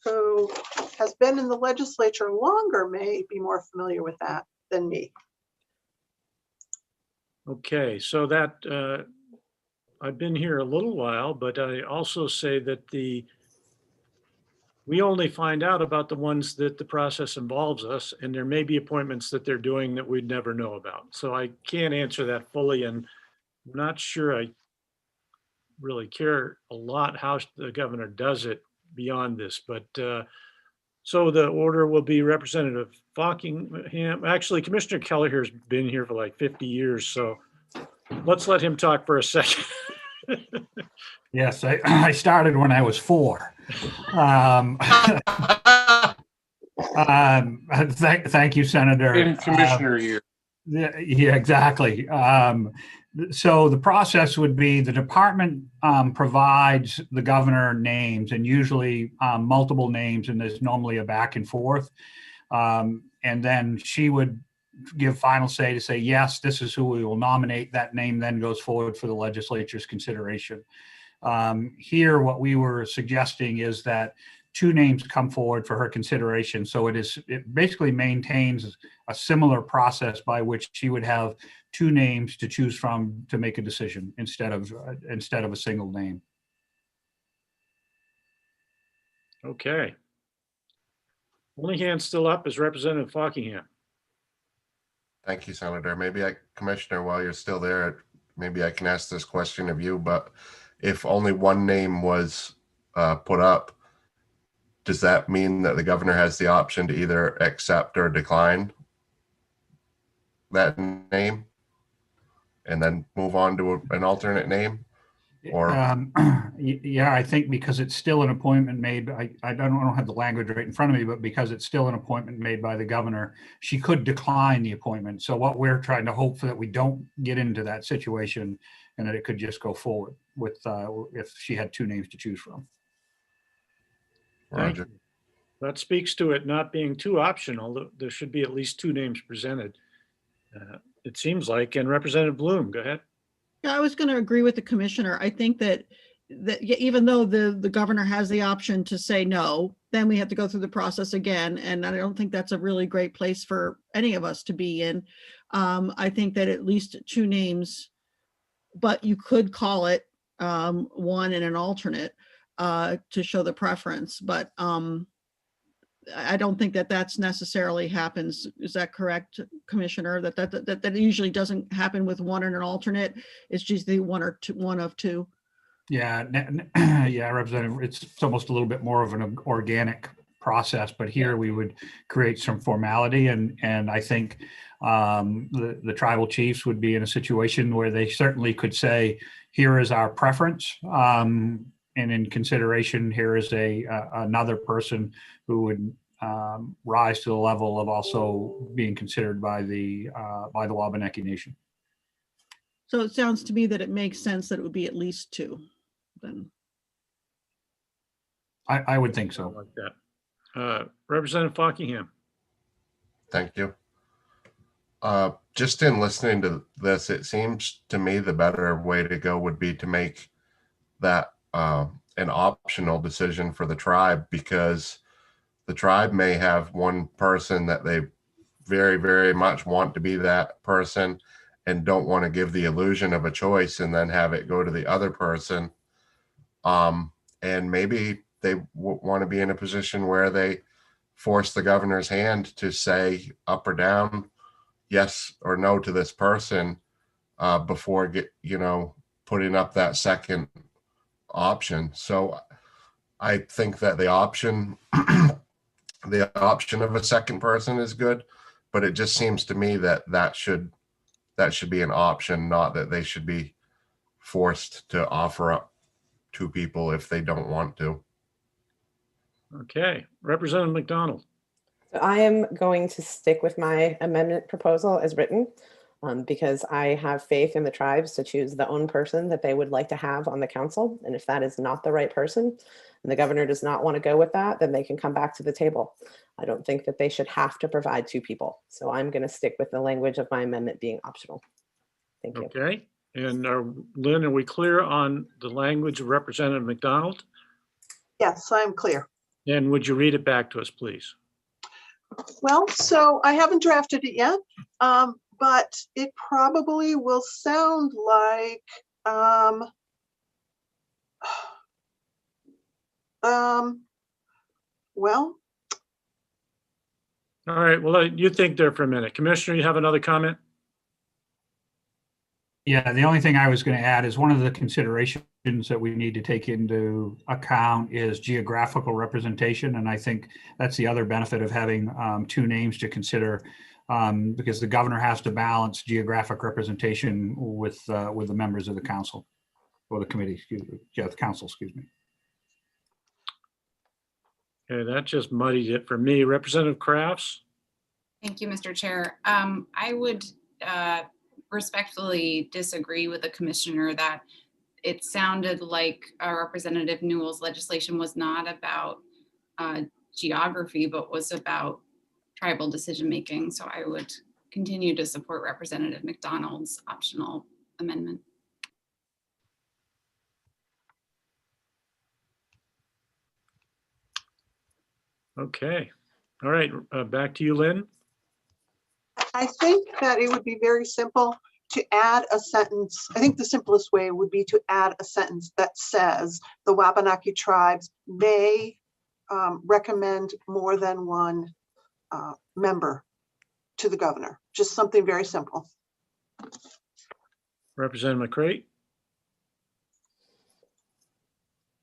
who has been in the legislature longer may be more familiar with that than me. Okay, so that I've been here a little while, but I also say that we only find out about the ones that the process involves us, and there may be appointments that they're doing that we'd never know about. So I can't answer that fully, and I'm not sure I really care a lot how the governor does it beyond this, but so the order will be Representative Fockingham. Actually, Commissioner Kelleher has been here for like 50 years, so let's let him talk for a second. Yes, I started when I was 4. Thank you, Senator. In commissioner year. Yeah, exactly. So the process would be the department provides the governor names, and usually multiple names, and there's normally a back and forth. And then she would give final say to say, yes, this is who we will nominate. That name then goes forward for the legislature's consideration. Here, what we were suggesting is that 2 names come forward for her consideration. So it basically maintains a similar process by which she would have 2 names to choose from to make a decision instead of a single name. Okay. Only hand still up is Representative Fockingham. Thank you, Senator. Commissioner, while you're still there, maybe I can ask this question of you, but if only one name was put up, does that mean that the governor has the option to either accept or decline that name and then move on to an alternate name? Or yeah, I think because it's still an appointment made, I don't have the language right in front of me, but because it's still an appointment made by the governor, she could decline the appointment. So what we're trying to hope for that we don't get into that situation, and that it could just go forward with if she had 2 names to choose from. Thank you. That speaks to it not being too optional. There should be at least 2 names presented. It seems like. And Representative Bloom, go ahead. Yeah, I was going to agree with the commissioner. I think that even though the governor has the option to say no, then we have to go through the process again. And I don't think that's a really great place for any of us to be in. I think that at least 2 names, but you could call it one and an alternate to show the preference. But I don't think that that's necessarily happens. Is that correct, Commissioner? That usually doesn't happen with one and an alternate. It's just the one of two. Yeah, yeah, Representative. It's almost a little bit more of an organic process, but here we would create some formality, and I think the tribal chiefs would be in a situation where they certainly could say, here is our preference, and in consideration, here is another person who would rise to the level of also being considered by the Wabanaki Nation. So it sounds to me that it makes sense that it would be at least two then. I would think so. Like that. Representative Fockingham. Thank you. Just in listening to this, it seems to me the better way to go would be to make that an optional decision for the tribe, because the tribe may have one person that they very, very much want to be that person and don't want to give the illusion of a choice and then have it go to the other person. And maybe they want to be in a position where they force the governor's hand to say up or down, yes or no to this person before putting up that second option. So I think that the option of a second person is good, but it just seems to me that should be an option, not that they should be forced to offer up two people if they don't want to. Okay, Representative McDonald. So I am going to stick with my amendment proposal as written, because I have faith in the tribes to choose the own person that they would like to have on the council. And if that is not the right person, and the governor does not want to go with that, then they can come back to the table. I don't think that they should have to provide two people. So I'm going to stick with the language of my amendment being optional. Thank you. Okay, and Lynn, are we clear on the language of Representative McDonald? Yes, I'm clear. And would you read it back to us, please? Well, so I haven't drafted it yet, but it probably will sound like, well. All right, well, you think there for a minute. Commissioner, you have another comment? Yeah, the only thing I was going to add is one of the considerations that we need to take into account is geographical representation. And I think that's the other benefit of having two names to consider, because the governor has to balance geographic representation with the members of the council or the committee, excuse me. Yeah, the council, excuse me. Okay, that just muddied it for me. Representative Crafts? Thank you, Mr. Chair. I would respectfully disagree with the commissioner that it sounded like Representative Newell's legislation was not about geography, but was about tribal decision-making. So I would continue to support Representative McDonald's optional amendment. Okay, all right, back to you, Lynn. I think that it would be very simple to add a sentence. I think the simplest way would be to add a sentence that says the Wabanaki tribes may recommend more than one member to the governor. Just something very simple. Representative McCray?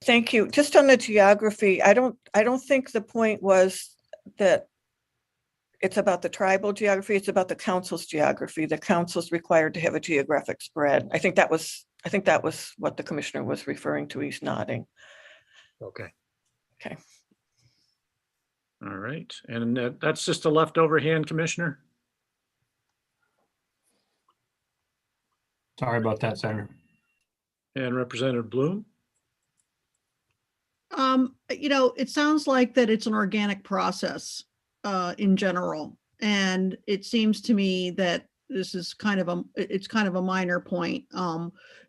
Thank you. Just on the geography, I don't think the point was that it's about the tribal geography. It's about the council's geography. The council's required to have a geographic spread. I think that was what the commissioner was referring to. He's nodding. Okay. Okay. All right, and that's just a leftover hand, Commissioner? Sorry about that, Senator. And Representative Bloom? It sounds like that it's an organic process in general. And it seems to me that this is kind of a minor point.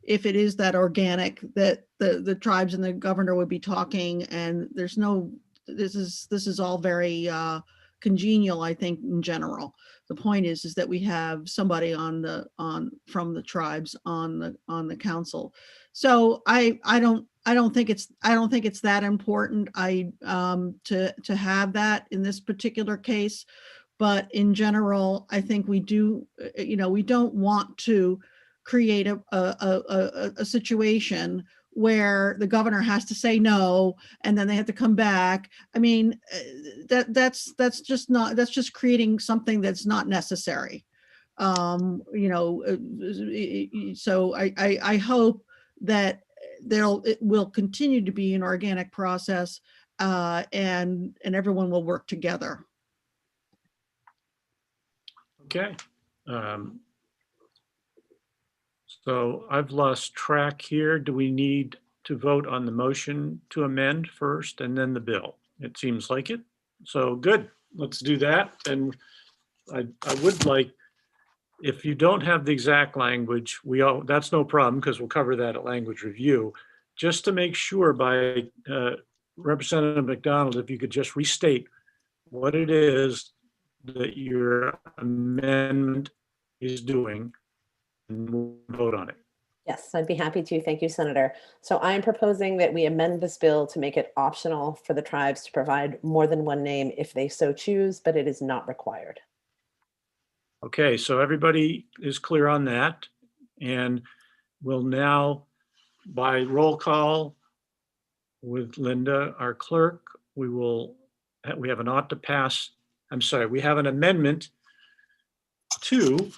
If it is that organic, that the tribes and the governor would be talking, and this is all very congenial, I think, in general. The point is that we have somebody from the tribes on the council. So I don't think it's that important to have that in this particular case. But in general, I think we don't want to create a situation where the governor has to say no, and then they have to come back. I mean, that's just creating something that's not necessary. You know, so I hope that it will continue to be an organic process, and everyone will work together. Okay. So I've lost track here. Do we need to vote on the motion to amend first and then the bill? It seems like it. So good, let's do that. And I would like, if you don't have the exact language, that's no problem because we'll cover that at language review. Just to make sure by Representative McDonald, if you could just restate what it is that your amendment is doing, and we'll vote on it. Yes, I'd be happy to. Thank you, Senator. So I am proposing that we amend this bill to make it optional for the tribes to provide more than one name if they so choose, but it is not required. Okay, so everybody is clear on that. And we'll now, by roll call with Linda, our clerk, we have an ought to pass, we have an amendment to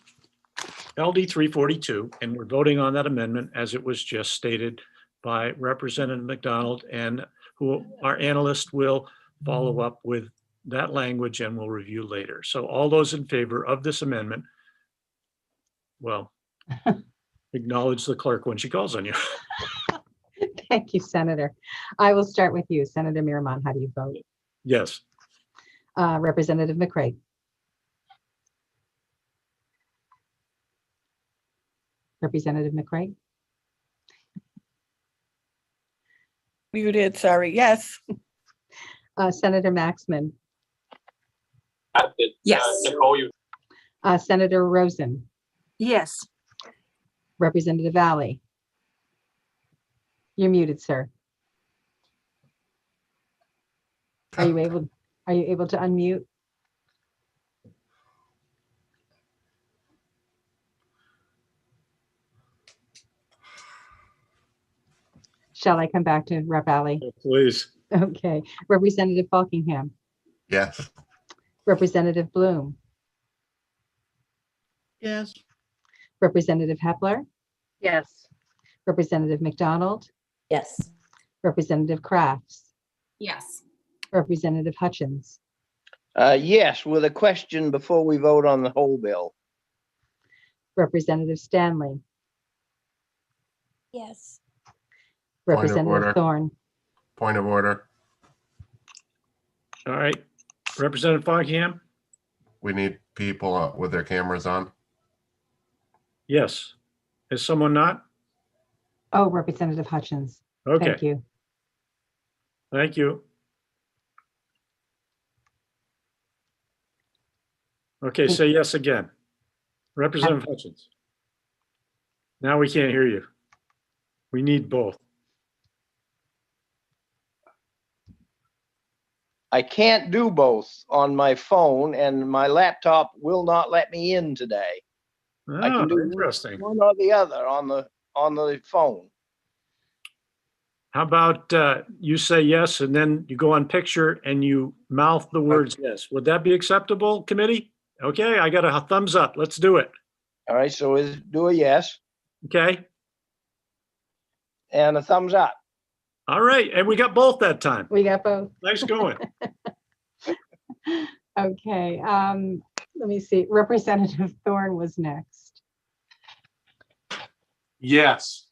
LD 342, and we're voting on that amendment as it was just stated by Representative McDonald, and who our analyst will follow up with that language and we'll review later. So all those in favor of this amendment, well, acknowledge the clerk when she calls on you. Thank you, Senator. I will start with you, Senator Miramon. How do you vote? Yes. Representative McCray. Representative McCray. Muted, sorry, yes. Senator Maxman. Yes. Senator Rosen. Yes. Representative Alley. You're muted, sir. Are you able to unmute? Shall I come back to Rep. Alley? Please. Okay. Representative Falkingham. Yes. Representative Bloom. Yes. Representative Hepler. Yes. Representative McDonald. Yes. Representative Crafts. Yes. Representative Hutchins. Yes, with a question before we vote on the whole bill. Representative Stanley. Yes. Point of Representative order. Thorne. Point of order. All right. Representative Foggham? We need people with their cameras on. Yes. Is someone not? Oh, Representative Hutchins. Okay. Thank you. Thank you. Okay, say yes again. Representative Hutchins. Now we can't hear you. We need both. I can't do both on my phone, and my laptop will not let me in today. I Oh, can do interesting. one or the other on the phone. How about you say yes and then you go on picture and you mouth the words yes. Would that be acceptable, committee? Okay, I got a thumbs up. Let's do it. All right, so do a yes Okay. and a thumbs up. All right. And we got both that time. We got both. Nice going. Okay. Let me see. Representative Thorne was next. Yes.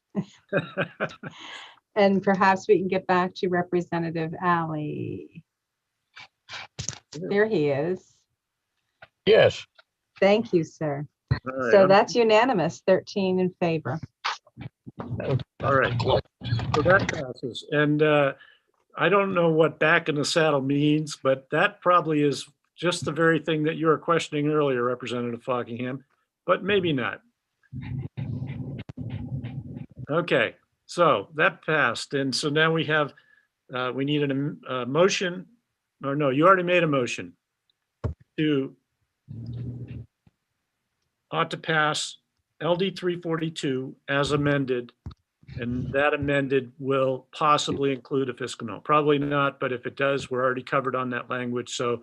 And perhaps we can get back to Representative Alley. There he is. Yes. Thank you, sir. All right, So that's unanimous, 13 in favor. all right. So that passes. And I don't know what back in the saddle means, but that probably is just the very thing that you were questioning earlier, Representative Foggingham, but maybe not. Okay, so that passed. And so now we have, we need a motion, or no, you already made a motion to ought to pass LD 342 as amended And that amended will possibly include a fiscal note. Probably not, but if it does, we're already covered on that language, so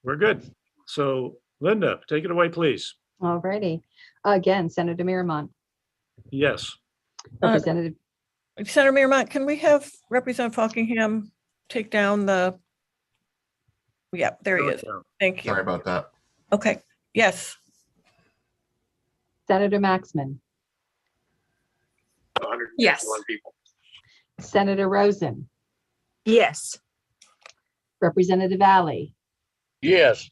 we're good. So Linda, take it away, please. All righty. Again, Senator Miramont, Yes. Representative, Senator Miramont, can we have Representative Falkingham take down the, yeah, there he is. Thank you. Sorry about that. Okay, yes. Senator Maxman, Yes. people. Senator Rosen, Yes. Representative Alley, Yes.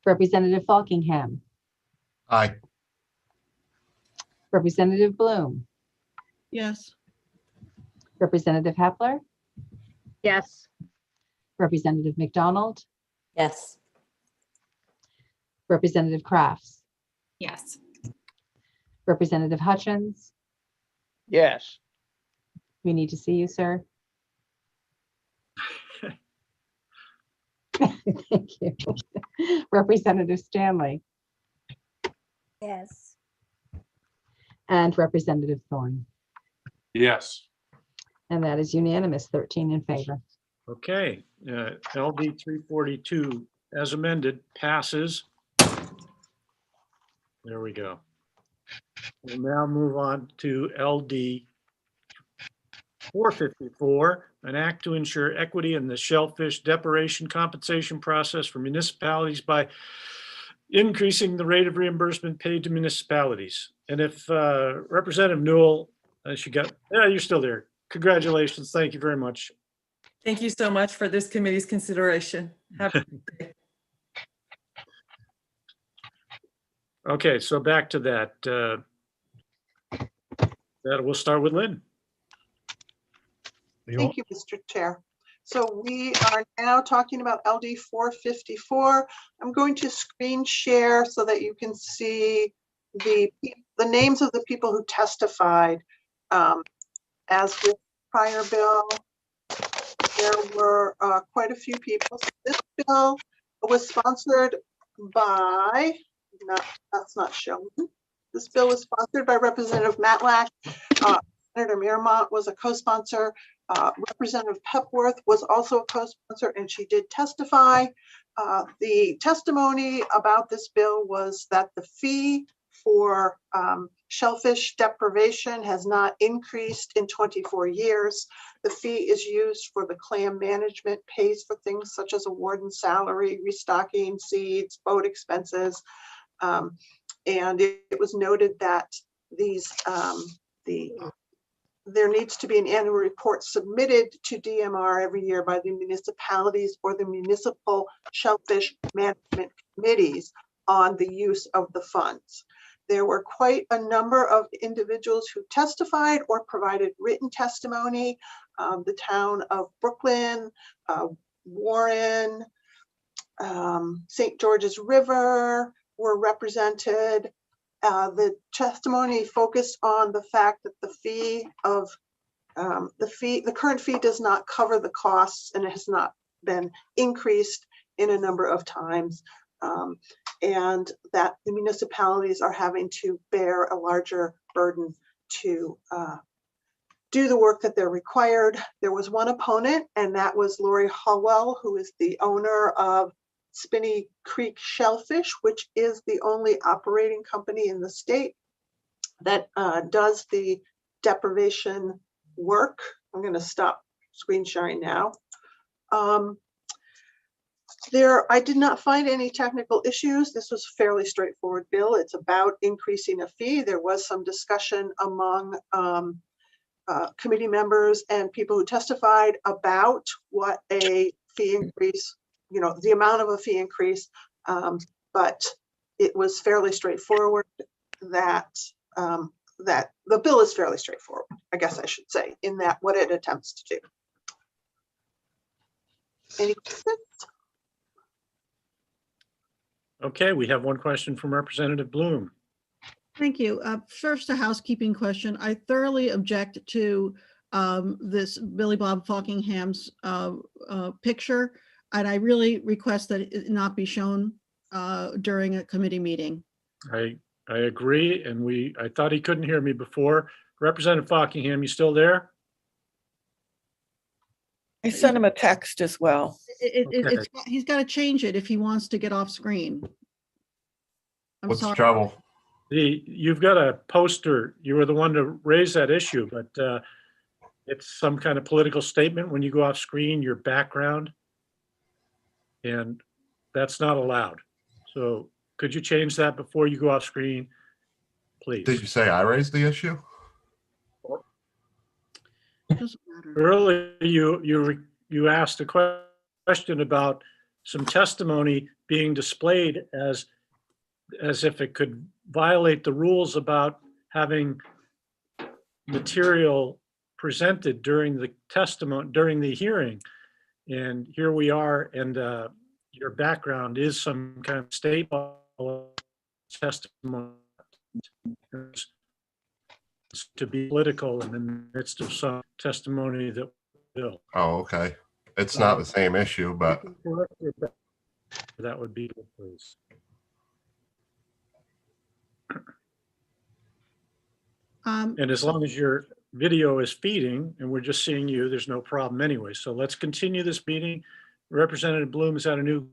Representative Falkingham, Aye. Representative Bloom, Yes. Representative Hepler, Yes. Representative McDonald, Yes. Representative Crafts, Yes. Representative Hutchins. Yes. We need to see you, sir. Thank you. Representative Stanley Yes. and Representative Thorne. Yes. And that is unanimous, 13 in favor. Okay, LD 342 as amended passes. There we go. We'll now move on to LD 454, an act to ensure equity in the shellfish deprivation compensation process for municipalities by increasing the rate of reimbursement paid to municipalities. And if Representative Newell, you're still there. Congratulations. Thank you very much. Thank you so much for this committee's consideration. Have a good day. Okay, so back to that. We'll start with Lynn. Thank you, Mr. Chair. So we are now talking about LD 454. I'm going to screen share so that you can see the names of the people who testified. As with prior bill, there were quite a few people. So this bill was sponsored by, that's not shown. This bill was sponsored by Representative Matlack. Senator Miramont was a co-sponsor. Representative Pepworth was also a co-sponsor, and she did testify. The testimony about this bill was that the fee for shellfish deprivation has not increased in 24 years. The fee is used for the clam management, pays for things such as a warden salary, restocking, seeds, boat expenses. And it was noted that there needs to be an annual report submitted to DMR every year by the municipalities or the municipal shellfish management committees on the use of the funds. There were quite a number of individuals who testified or provided written testimony. The town of Brooklyn, Warren, St. George's River were represented. The testimony focused on the fact that the current fee does not cover the costs, and it has not been increased in a number of times. And that the municipalities are having to bear a larger burden to do the work that they're required. There was one opponent, and that was Lori Hallwell, who is the owner of Spinney Creek Shellfish, which is the only operating company in the state that does the deprivation work. I'm going to stop screen sharing now. I did not find any technical issues. This was a fairly straightforward bill. It's about increasing a fee. There was some discussion among committee members and people who testified about what a fee increase, the amount of a fee increase, but it was fairly straightforward. That the bill is fairly straightforward, I guess I should say, in that what it attempts to do. Any questions? Okay, we have one question from Representative Bloom. Thank you. First, a housekeeping question. I thoroughly object to this Billy Bob Falkingham's picture, and I really request that it not be shown during a committee meeting. I I agree, and I thought he couldn't hear me before. Representative Fockingham, you still there? I sent him a text as well. He's got to change it if he wants to get off screen. I'm What's the sorry. trouble? You've got a poster. You were the one to raise that issue, but it's some kind of political statement. When you go off screen, your background, and that's not allowed. So could you change that before you go off screen, please? Did you say I raised the issue? Earlier, you asked a question about some testimony being displayed as if it could violate the rules about having material presented during the testimony, during the hearing. And here we are, and your background is some kind of state testimony to be political in the midst of some testimony that will. Oh, okay. It's not the same issue, but that would be good, please. And as long as your video is feeding and we're just seeing you, there's no problem anyway. So let's continue this meeting. Representative Bloom, has that a new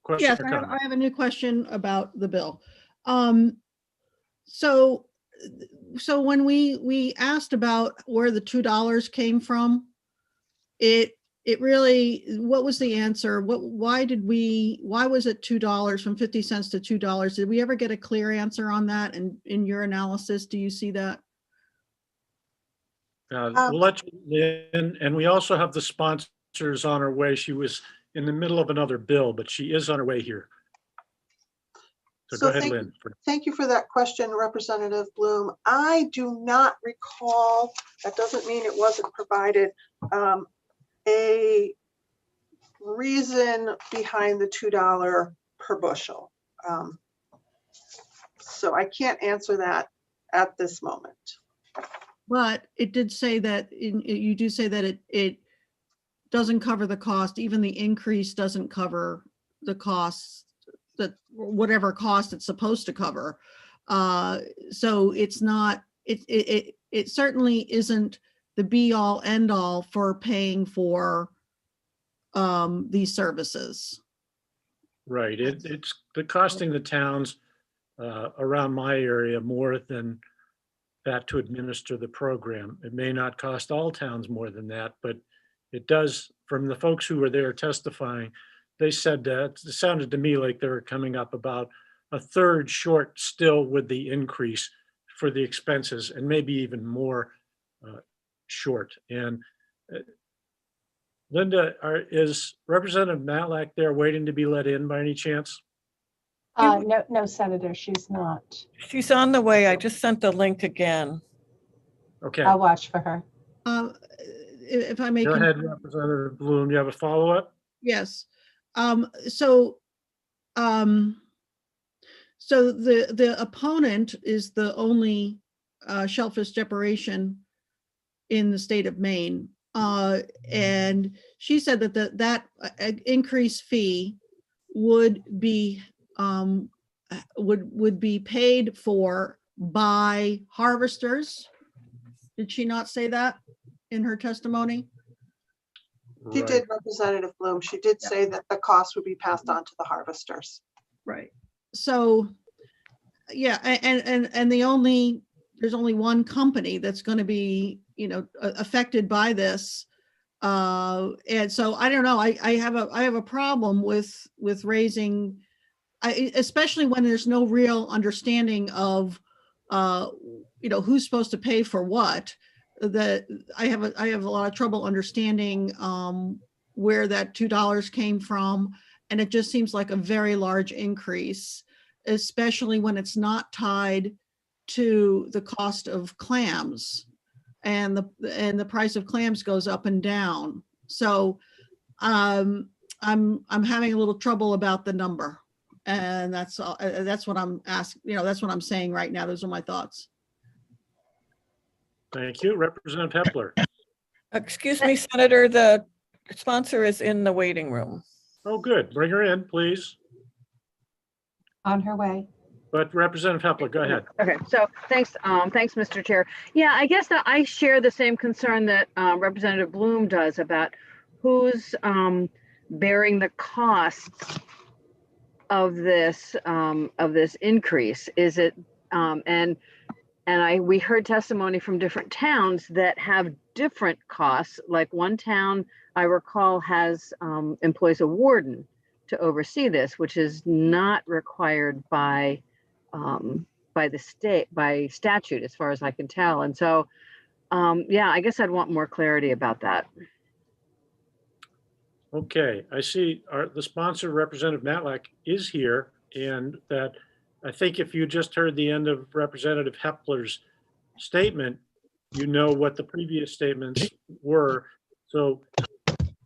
question? Yes, or I have, comment? I have a new question about the bill. So when we asked about where the $2 came from, it really, what was the answer? Why was it $2 from 50 cents to $2? Did we ever get a clear answer on that? And in your analysis, do you see that? We'll let you in, and we also have the sponsors on her way. She was in the middle of another bill, but she is on her way here. So go ahead, Lynn. Thank you for that question, Representative Bloom. I do not recall, that doesn't mean it wasn't provided, a reason behind the $2 per bushel. So I can't answer that at this moment. But it did say that, you do say that it doesn't cover the cost, even the increase doesn't cover the costs, that whatever cost it's supposed to cover. So it's not, it certainly isn't the be all end all for paying for these services. Right, it's costing the towns around my area more than that to administer the program. It may not cost all towns more than that, but it does, from the folks who were there testifying, they said that it sounded to me like they were coming up about a third short still with the increase for the expenses, and maybe even more short. And Linda, is Representative Matlack there waiting to be let in by any chance? No, Senator, she's not. She's on the way. I just sent the link again. Okay. I'll watch for her. If I may. Go ahead, Representative Bloom. You have a follow-up? Yes. So the opponent is the only shellfish separation in the state of Maine. And she said that that increased fee would be paid for by harvesters. Did she not say that in her testimony? She did, Representative Bloom. She did say that the cost would be passed on to the harvesters. Right. So, yeah, and there's only one company that's going to be, affected by this. And so I don't know. I have a problem with raising, especially when there's no real understanding of, who's supposed to pay for what. That I have a lot of trouble understanding where that $2 came from, and it just seems like a very large increase, especially when it's not tied to the cost of clams, and the price of clams goes up and down. So I'm having a little trouble about the number, and that's all. That's what I'm asking. That's what I'm saying right now. Those are my thoughts. Thank you. Representative Hepler. Excuse me, Senator, the sponsor is in the waiting room. Oh, good. Bring her in, please. On her way. but Representative Hepler, go ahead. Okay, so thanks, Mr. Chair. Yeah, I guess that I share the same concern that Representative Bloom does about who's bearing the costs of this increase. Is it we heard testimony from different towns that have different costs. Like one town I recall has employs a warden to oversee this, which is not required by the state, by statute, as far as I can tell. And so, yeah, I guess I'd want more clarity about that. Okay, I see the sponsor, Representative Matlack, is here, and that I think if you just heard the end of Representative Hepler's statement, you know what the previous statements were. So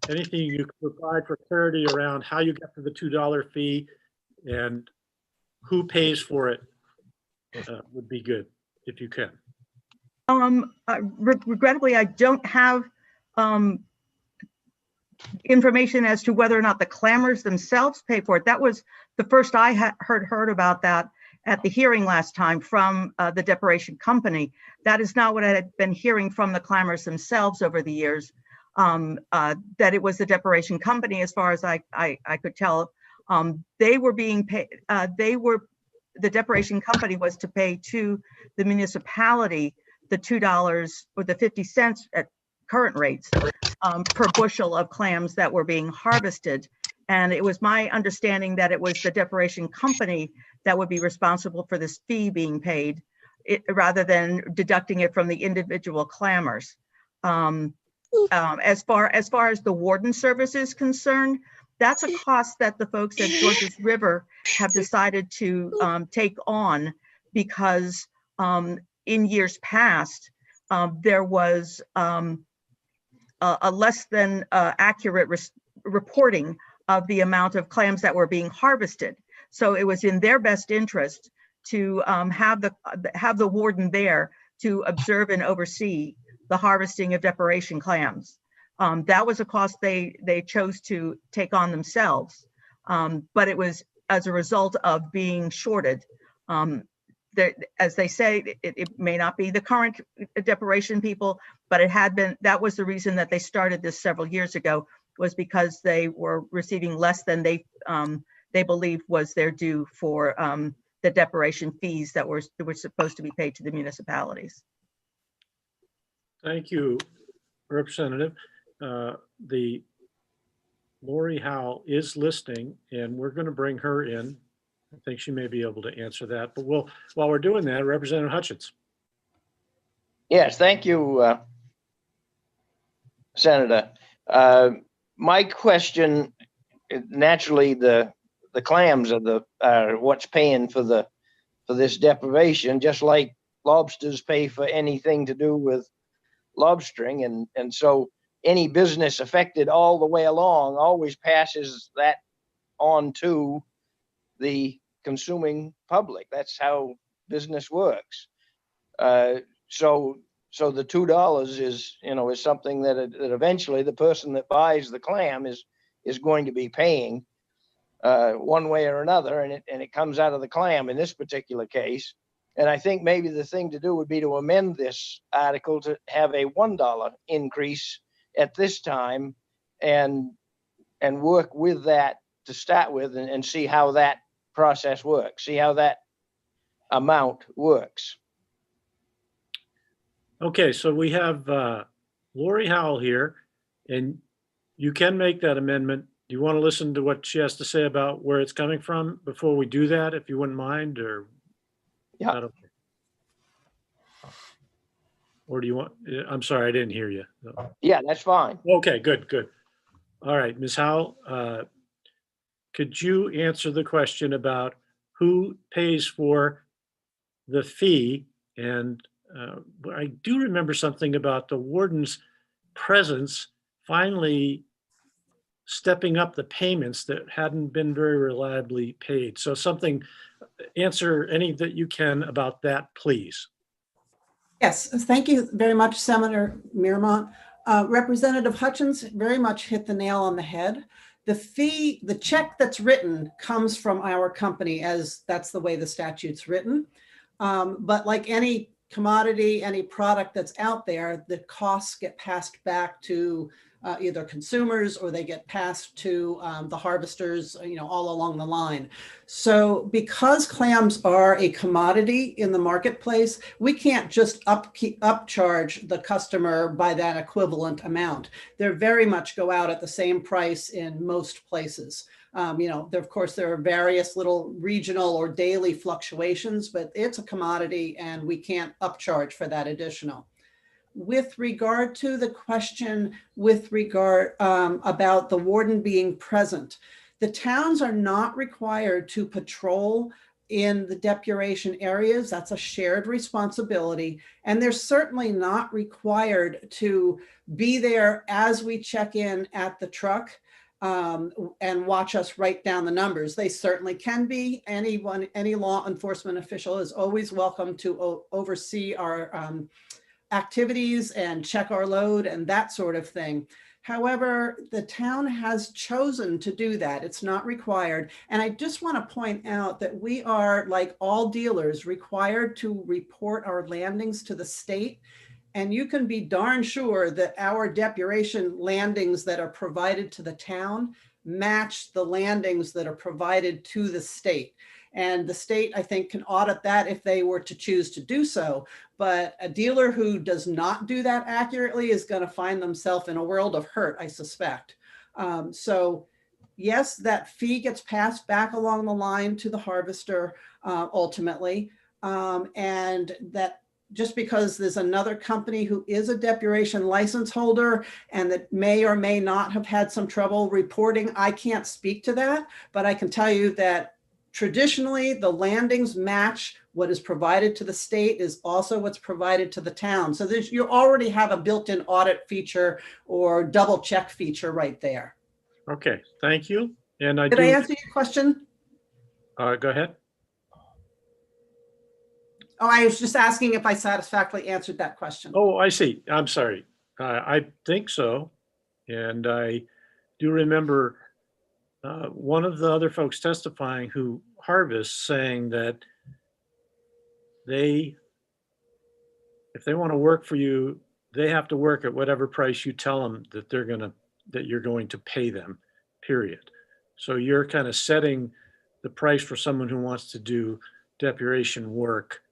anything you could provide for clarity around how you get to the $2 fee and who pays for it would be good, if you can. Regrettably, I don't have information as to whether or not the clammers themselves pay for it. That was the first I heard about that at the hearing last time from the Deparation Company. That is not what I had been hearing from the clammers themselves over the years, that it was the Deparation Company, as far as I could tell. They were being paid, the Deparation Company was to pay to the municipality the $2 or the 50 cents at current rates per bushel of clams that were being harvested. And it was my understanding that it was the Deparation Company that would be responsible for this fee being paid, rather than deducting it from the individual clammers. As far as the warden service is concerned, that's a cost that the folks at Georges River have decided to take on, because in years past, there was a less than accurate reporting of the amount of clams that were being harvested. So it was in their best interest to have the warden there to observe and oversee the harvesting of Deparation clams. That was a cost they chose to take on themselves, but it was as a result of being shorted. As they say, it may not be the current Deparation people, but it had been. That was the reason that they started this several years ago, was because they were receiving less than they believed was their due for the Deparation fees that were supposed to be paid to the municipalities. Thank you, Representative. The Lori Howell is listening, and we're going to bring her in. I think she may be able to answer that, but while we're doing that, Representative Hutchins. Yes, thank you, Senator. My question, naturally, the clams are what's paying for this deprivation, just like lobsters pay for anything to do with lobstering, and so any business affected all the way along always passes that on to the consuming public. That's how business works. So the $2 is something that eventually the person that buys the clam is going to be paying one way or another, and it comes out of the clam in this particular case. And I think maybe the thing to do would be to amend this article to have a $1 increase at this time, and work with that to start with, and see how that process works, see how that amount works. Okay, so we have Lori Howell here, and you can make that amendment. Do you want to listen to what she has to say about where it's coming from before we do that, if you wouldn't mind? Or yeah. Okay. Or do you want, I'm sorry, I didn't hear you. Yeah, that's fine. Okay, good. All right, Ms. Howell, could you answer the question about who pays for the fee? And I do remember something about the warden's presence finally stepping up the payments that hadn't been very reliably paid. So answer any that you can about that, please. Yes, thank you very much, Senator Mirmont. Representative Hutchins very much hit the nail on the head. The fee, the check that's written comes from our company, as that's the way the statute's written. But like any commodity, any product that's out there, the costs get passed back to either consumers or they get passed to the harvesters, all along the line. So because clams are a commodity in the marketplace, we can't just upcharge the customer by that equivalent amount. They very much go out at the same price in most places. Of course, there are various little regional or daily fluctuations, but it's a commodity and we can't upcharge for that additional. With regard to the question about the warden being present, the towns are not required to patrol in the depuration areas. That's a shared responsibility. And they're certainly not required to be there as we check in at the truck and watch us write down the numbers. They certainly can be. Any law enforcement official is always welcome to oversee our activities and check our load and that sort of thing. However, the town has chosen to do that. It's not required. And I just want to point out that we are, like all dealers, required to report our landings to the state. And you can be darn sure that our depuration landings that are provided to the town match the landings that are provided to the state. And the state, I think, can audit that if they were to choose to do so. But a dealer who does not do that accurately is going to find themselves in a world of hurt, I suspect. So yes, that fee gets passed back along the line to the harvester ultimately. And that just because there's another company who is a depuration license holder and that may or may not have had some trouble reporting, I can't speak to that, but I can tell you that traditionally, the landings match what is provided to the state is also what's provided to the town. So you already have a built-in audit feature or double check feature right there. Okay, thank you. And Did I answer your question? Go ahead. Oh, I was just asking if I satisfactorily answered that question. Oh, I see. I'm sorry. I think so. And I do remember one of the other folks testifying who harvests saying that if they want to work for you, they have to work at whatever price you tell them that you're going to pay them, period. So you're kind of setting the price for someone who wants to do depuration work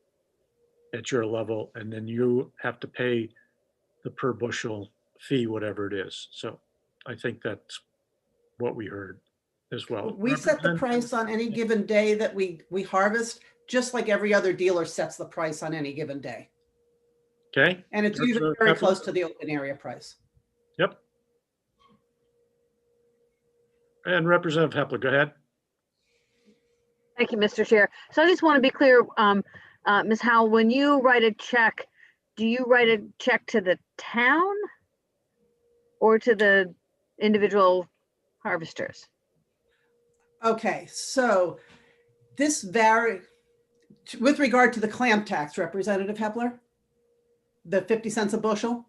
at your level, and then you have to pay the per bushel fee, whatever it is. So I think that's what we heard as well. We set the price on any given day that we harvest, just like every other dealer sets the price on any given day. Okay. And it's usually very close to the open area price. Yep. And Representative Hepler, go ahead. Thank you, Mr. Chair. So I just want to be clear, Ms. Howell, when you write a check, do you write a check to the town or to the individual harvesters? Okay, so this varies with regard to the clam tax, Representative Hepler, the 50 cents a bushel.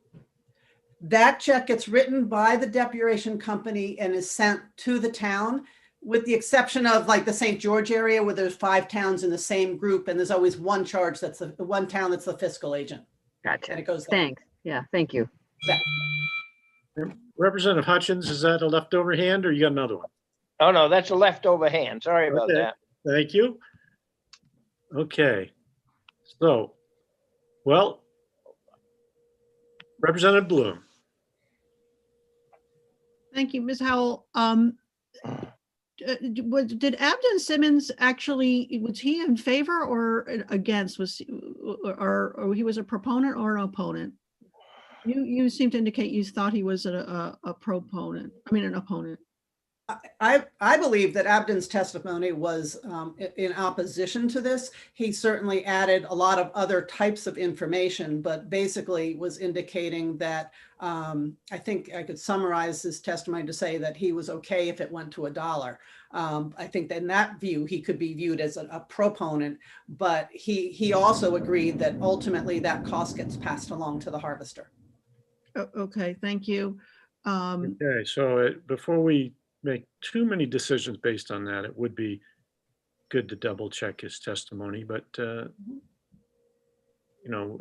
That check gets written by the depuration company and is sent to the town, with the exception of like the St. George area where there's 5 towns in the same group and there's always one charge that's the one town that's the fiscal agent. Gotcha. And it goes there. Thanks. Yeah, thank you. Representative Hutchins, is that a leftover hand or you got another one? Oh, no, that's a leftover hand. Sorry about that. Thank you. Okay. So, well, Representative Bloom. Thank you, Ms. Howell. Did Abden Simmons actually, was he in favor or against? Or he was a proponent or an opponent? You seem to indicate you thought he was a proponent. I mean, an opponent. I believe that Abden's testimony was in opposition to this. He certainly added a lot of other types of information, but basically was indicating that I think I could summarize his testimony to say that he was okay if it went to $1. I think that in that view, he could be viewed as a proponent, but he also agreed that ultimately that cost gets passed along to the harvester. Okay, thank you. Okay, so before we make too many decisions based on that. It would be good to double check his testimony, but, you know,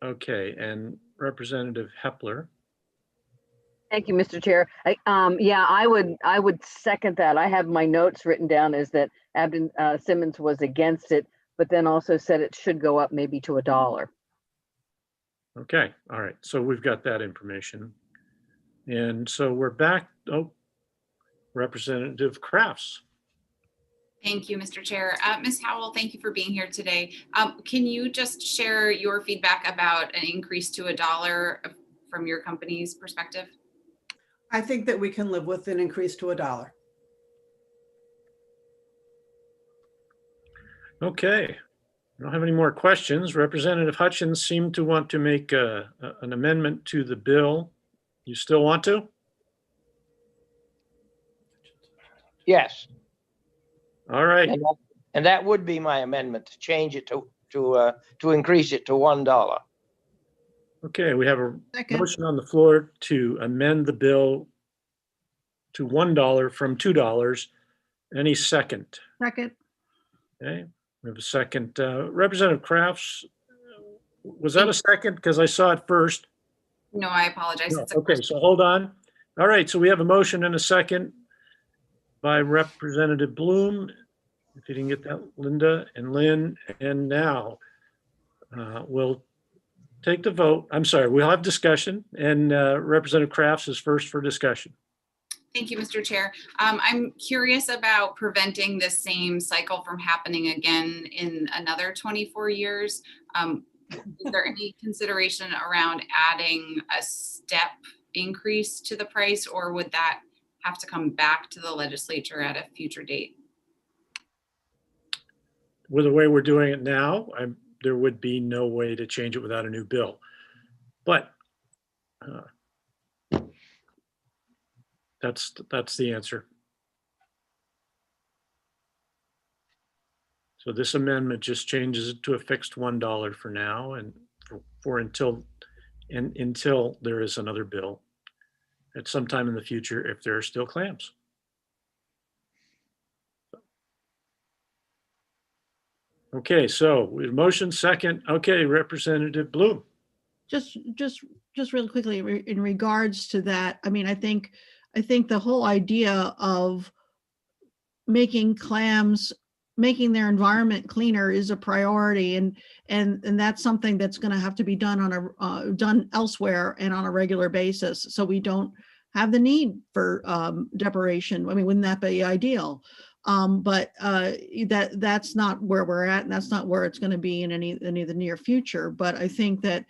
okay. And Representative Hepler. Thank you, Mr. Chair. Yeah, I would second that. I have my notes written down as that Abden Simmons was against it, but then also said it should go up maybe to $1. Okay, all right. So we've got that information. And so we're back. Oh, Representative Crafts. Thank you, Mr. Chair. Ms. Howell, thank you for being here today. Can you just share your feedback about an increase to $1 from your company's perspective? I think that we can live with an increase to $1. Okay, I don't have any more questions. Representative Hutchins seemed to want to make an amendment to the bill. You still want to? Yes. All right. And that would be my amendment, to change it to increase it to $1. Okay, we have a motion on the floor to amend the bill to $1 from $2. Any second? Second. Okay, we have a second. Representative Crafts, was that a second? Because I saw it first. No, I apologize. No, It's a okay, so hold on. All right, so we have a motion and a second by Representative Bloom. If you didn't get that, Linda and Lynn, and now we'll take the vote. I'm sorry, we'll have discussion, and Representative Crafts is first for discussion. Thank you, Mr. Chair. I'm curious about preventing this same cycle from happening again in another 24 years. Is there any consideration around adding a step increase to the price, or would that have to come back to the legislature at a future date? With the way we're doing it now, there would be no way to change it without a new bill. But that's the answer. So this amendment just changes it to a fixed $1 for now, and until there is another bill at some time in the future if there are still clams. Okay, so we have motion second. Okay, Representative Bloom. Just really quickly in regards to that, I mean, I think the whole idea of making their environment cleaner is a priority, and that's something that's going to have to be done done elsewhere and on a regular basis, so we don't have the need for deparation. I mean, wouldn't that be ideal? But that's not where we're at, and that's not where it's going to be in any of the near future. But I think that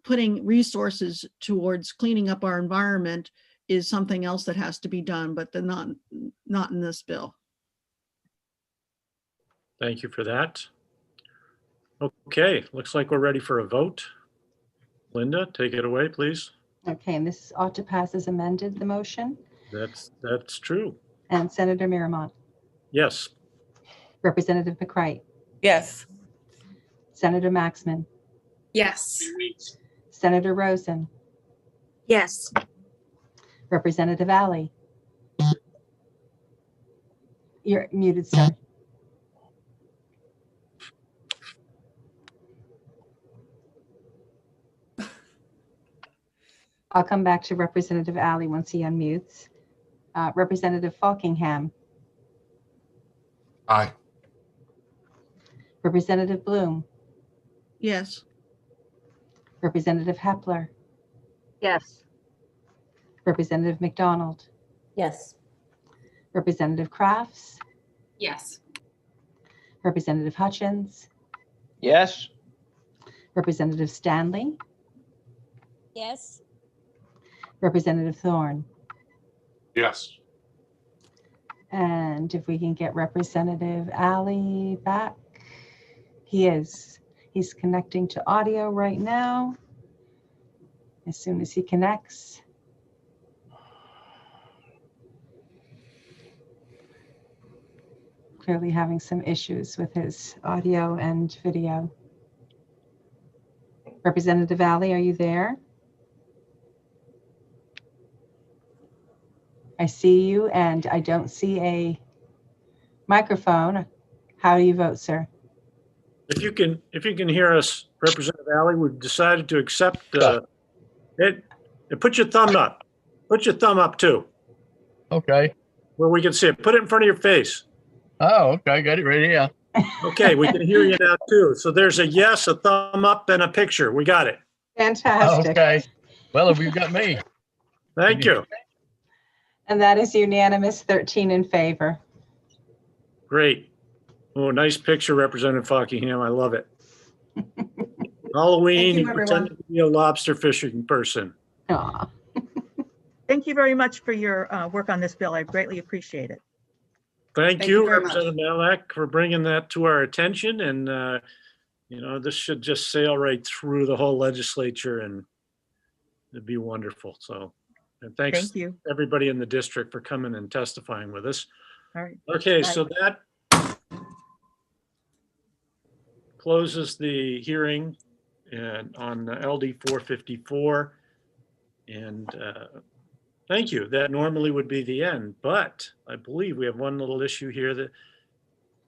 putting resources towards cleaning up our environment is something else that has to be done, but not in this bill. Thank you for that. Okay, looks like we're ready for a vote. Linda, take it away, please. Okay, and this ought to pass as amended, the motion. That's true. And Senator Miramont. Yes. Representative McCreight. Yes. Senator Maxman. Yes. Senator Rosen. Yes. Representative Alley. You're muted, sir. I'll come back to Representative Alley once he unmutes. Representative Falkingham. Aye. Representative Bloom. Yes. Representative Hepler. Yes. Representative McDonald. Yes. Representative Crafts. Yes. Representative Hutchins. Yes. Representative Stanley. Yes. Representative Thorne. Yes. And if we can get Representative Alley back. He's connecting to audio right now. As soon as he connects. Clearly having some issues with his audio and video. Representative Alley, are you there? I see you and I don't see a microphone. How do you vote, sir? If you can hear us, Representative Alley, we've decided to accept it. And put your thumb up. Put your thumb up too, Okay. where we can see it. Put it in front of your face. Oh, okay. Got it right here. Okay, we can hear you now too. So there's a yes, a thumb up, and a picture. We got it. Fantastic. Okay. Well, have you got me? Thank you. And that is unanimous, 13 in favor. Great. Oh, nice picture, Representative Fockingham. I love it. Halloween, Thank you, you pretended to be a lobster fishing person. Aw. Thank you very much for your work on this bill. I greatly appreciate it. Thank you, Representative Malak, for bringing that to our attention. And, this should just sail right through the whole legislature and it'd be wonderful. So, and thanks Thank you. everybody in the district for coming and testifying with us. All right. Okay, Bye. so that closes the hearing and on LD 454. And thank you. That normally would be the end, but I believe we have one little issue here that,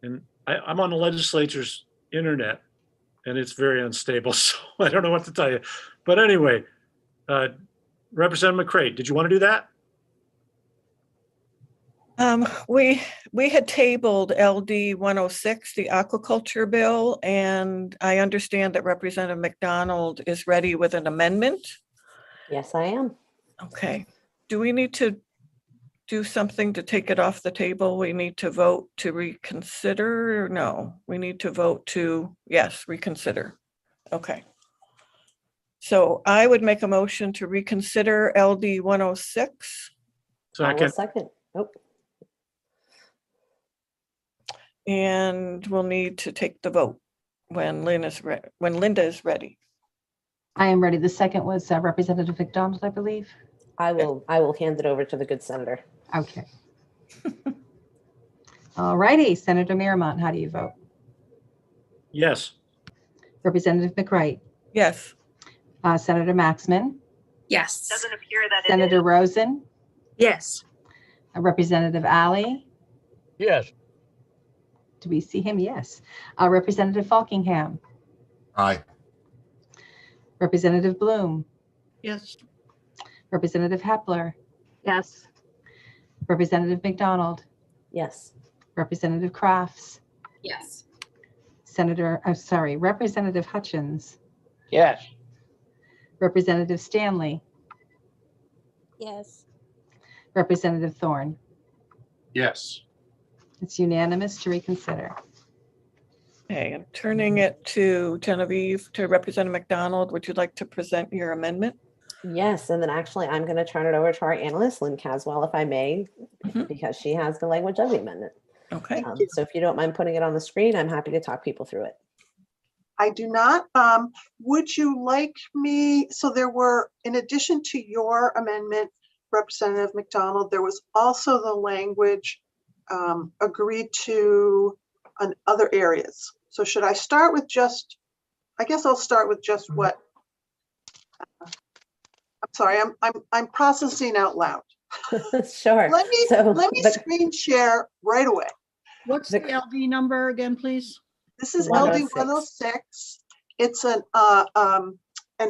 and I'm on the legislature's internet and it's very unstable, so I don't know what to tell you. But anyway, Representative McCray, did you want to do that? We had tabled LD 106, the aquaculture bill, and I understand that Representative McDonald is ready with an amendment. Yes, I am. Okay. Do we need to do something to take it off the table? We need to vote to reconsider or no? We need to vote to, yes, reconsider. Okay. So I would make a motion to reconsider LD 106. I will second. Oh, And we'll need to take the vote when Linda is ready. I am ready. The second was Representative McDonald, I believe. I will hand it over to the good senator. Okay. All righty, Senator Miramont, how do you vote? Yes. Representative McCray, Yes. Senator Maxman, Yes. Doesn't appear that Senator Rosen, Yes. Representative Alley. Yes. Do we see him? Yes. Representative Fockingham, Aye. Representative Bloom, Yes. Representative Hepler, Yes. Representative McDonald, Yes. Representative Crafts, Yes. Representative Hutchins, Yes. Representative Stanley, Yes. Representative Thorne. Yes. It's unanimous to reconsider. Okay, I'm turning it to Genevieve, to Representative McDonald. Would you like to present your amendment? Yes, and then actually I'm going to turn it over to our analyst, Lynn Caswell, if I may, because she has the language of the amendment. Okay. So if you don't mind putting it on the screen, I'm happy to talk people through it. I do not. Would you like me, so there were, in addition to your amendment, Representative McDonald, there was also the language agreed to on other areas. So should I start with just, I guess I'll start with just what, I'm sorry, I'm processing out loud. Sure. Let me screen share right away. What's the LD number again, please? This is 106. LD 106. It's an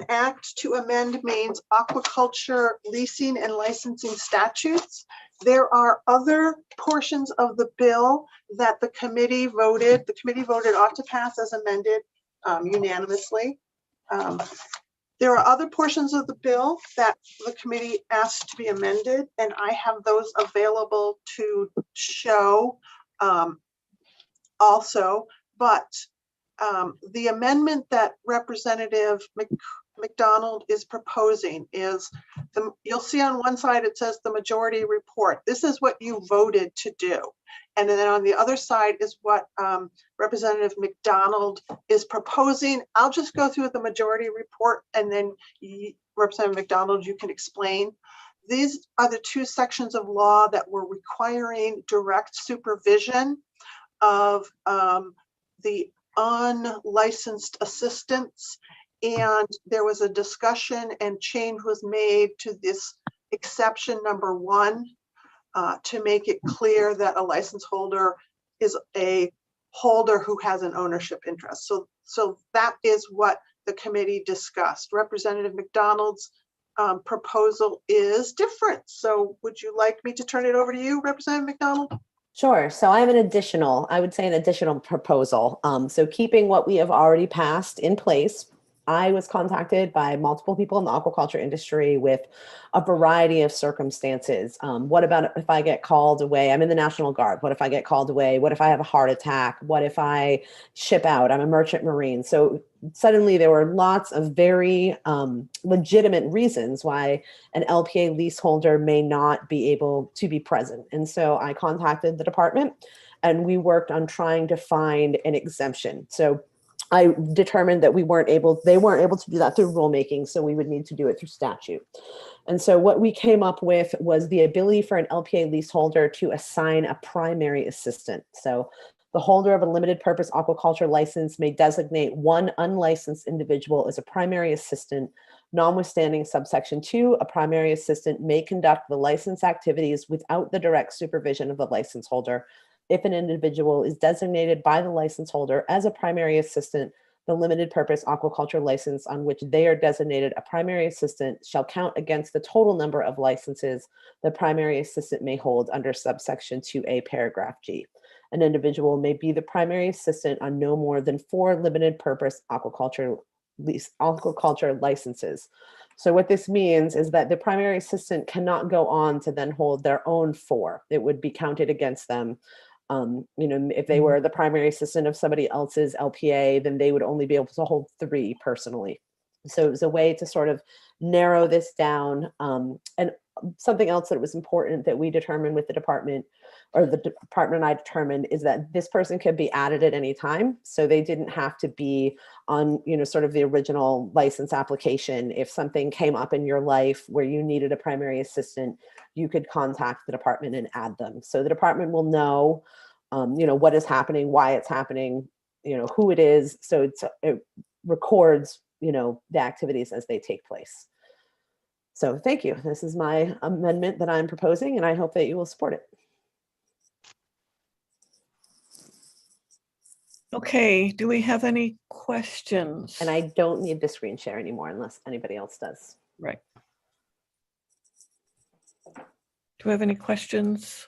act to amend Maine's aquaculture leasing and licensing statutes. There are other portions of the bill that the committee voted ought to pass as amended unanimously. There are other portions of the bill that the committee asked to be amended, and I have those available to show also. But the amendment that Representative McDonald is proposing is, you'll see on one side it says the majority report. This is what you voted to do. And then on the other side is what Representative McDonald is proposing. I'll just go through the majority report and then Representative McDonald, you can explain. These are the two sections of law that were requiring direct supervision of the unlicensed assistants. And there was a discussion and change was made to this exception number 1. to make it clear that a license holder is a holder who has an ownership interest. So that is what the committee discussed. Representative McDonald's proposal is different. So would you like me to turn it over to you, Representative McDonald? Sure. So I have I would say an additional proposal. So keeping what we have already passed in place, I was contacted by multiple people in the aquaculture industry with a variety of circumstances. What about if I get called away? I'm in the National Guard. What if I get called away? What if I have a heart attack? What if I ship out? I'm a merchant marine. So suddenly there were lots of very legitimate reasons why an LPA leaseholder may not be able to be present. And so I contacted the department and we worked on trying to find an exemption. So I determined that they weren't able to do that through rulemaking, so we would need to do it through statute. And so what we came up with was the ability for an LPA leaseholder to assign a primary assistant. So the holder of a limited purpose aquaculture license may designate one unlicensed individual as a primary assistant. Notwithstanding subsection 2, a primary assistant may conduct the license activities without the direct supervision of the license holder. If an individual is designated by the license holder as a primary assistant, the limited purpose aquaculture license on which they are designated a primary assistant shall count against the total number of licenses the primary assistant may hold under subsection 2A paragraph G. An individual may be the primary assistant on no more than 4 limited purpose aquaculture licenses. So what this means is that the primary assistant cannot go on to then hold their own 4. It would be counted against them. If they were the primary assistant of somebody else's LPA, then they would only be able to hold 3 personally. So it was a way to sort of narrow this down. And something else that was important that we determined with the department, or the department and I determined, is that this person could be added at any time. So they didn't have to be on, sort of the original license application. If something came up in your life where you needed a primary assistant, you could contact the department and add them. So the department will know, what is happening, why it's happening, who it is. So it records, the activities as they take place. So thank you. This is my amendment that I'm proposing, and I hope that you will support it. Okay, do we have any questions? And I don't need the screen share anymore unless anybody else does. Right. Do we have any questions?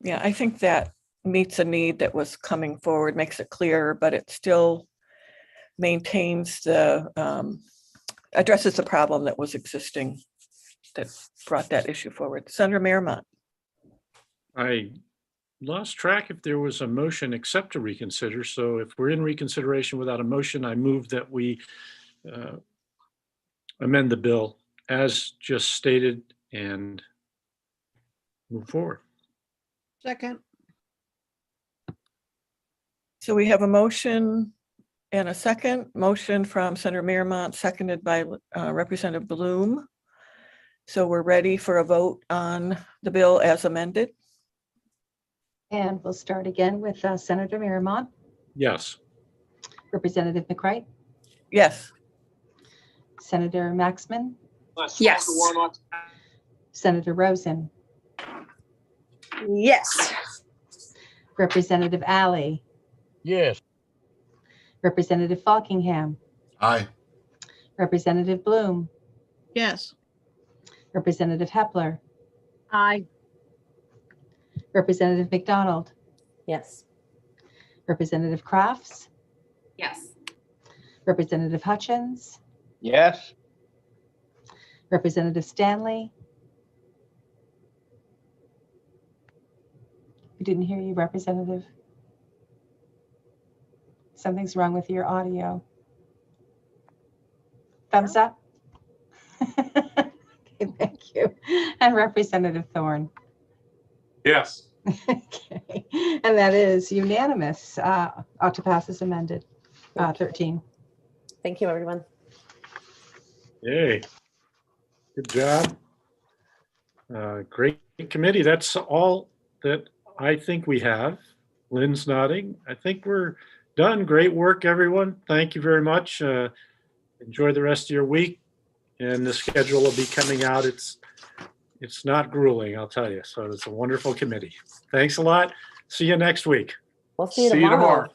Yeah, I think that meets a need that was coming forward, makes it clearer, but it still maintains addresses the problem that was existing that brought that issue forward. Senator Merrimont. I lost track if there was a motion except to reconsider. So if we're in reconsideration without a motion, I move that we amend the bill as just stated and move forward. Second. So we have a motion and a second. Motion from Senator Merrimont, seconded by Representative Bloom. So we're ready for a vote on the bill as amended. And we'll start again with Senator Merrimont. Yes. Representative McCreight. Yes. Senator Maxman. Yes. Senator Rosen. Yes. Representative Alley. Yes. Representative Falkingham. Aye. Representative Bloom. Yes. Representative Hepler. Aye. Representative McDonald. Yes. Representative Crafts. Yes. Representative Hutchins. Yes. Representative Stanley. We didn't hear you, Representative. Something's wrong with your audio. Thumbs up? Okay, thank you. And Representative Thorne. Yes. Okay, and that is unanimous. Ought to pass as amended. 13. Thank you, everyone. Yay. Good job. Great committee. That's all that I think we have. Lynn's nodding. I think we're done. Great work, everyone. Thank you very much. Enjoy the rest of your week. and the schedule will be coming out. It's not grueling, I'll tell you. So it's a wonderful committee. Thanks a lot. See you next week. We'll see you See you tomorrow. tomorrow.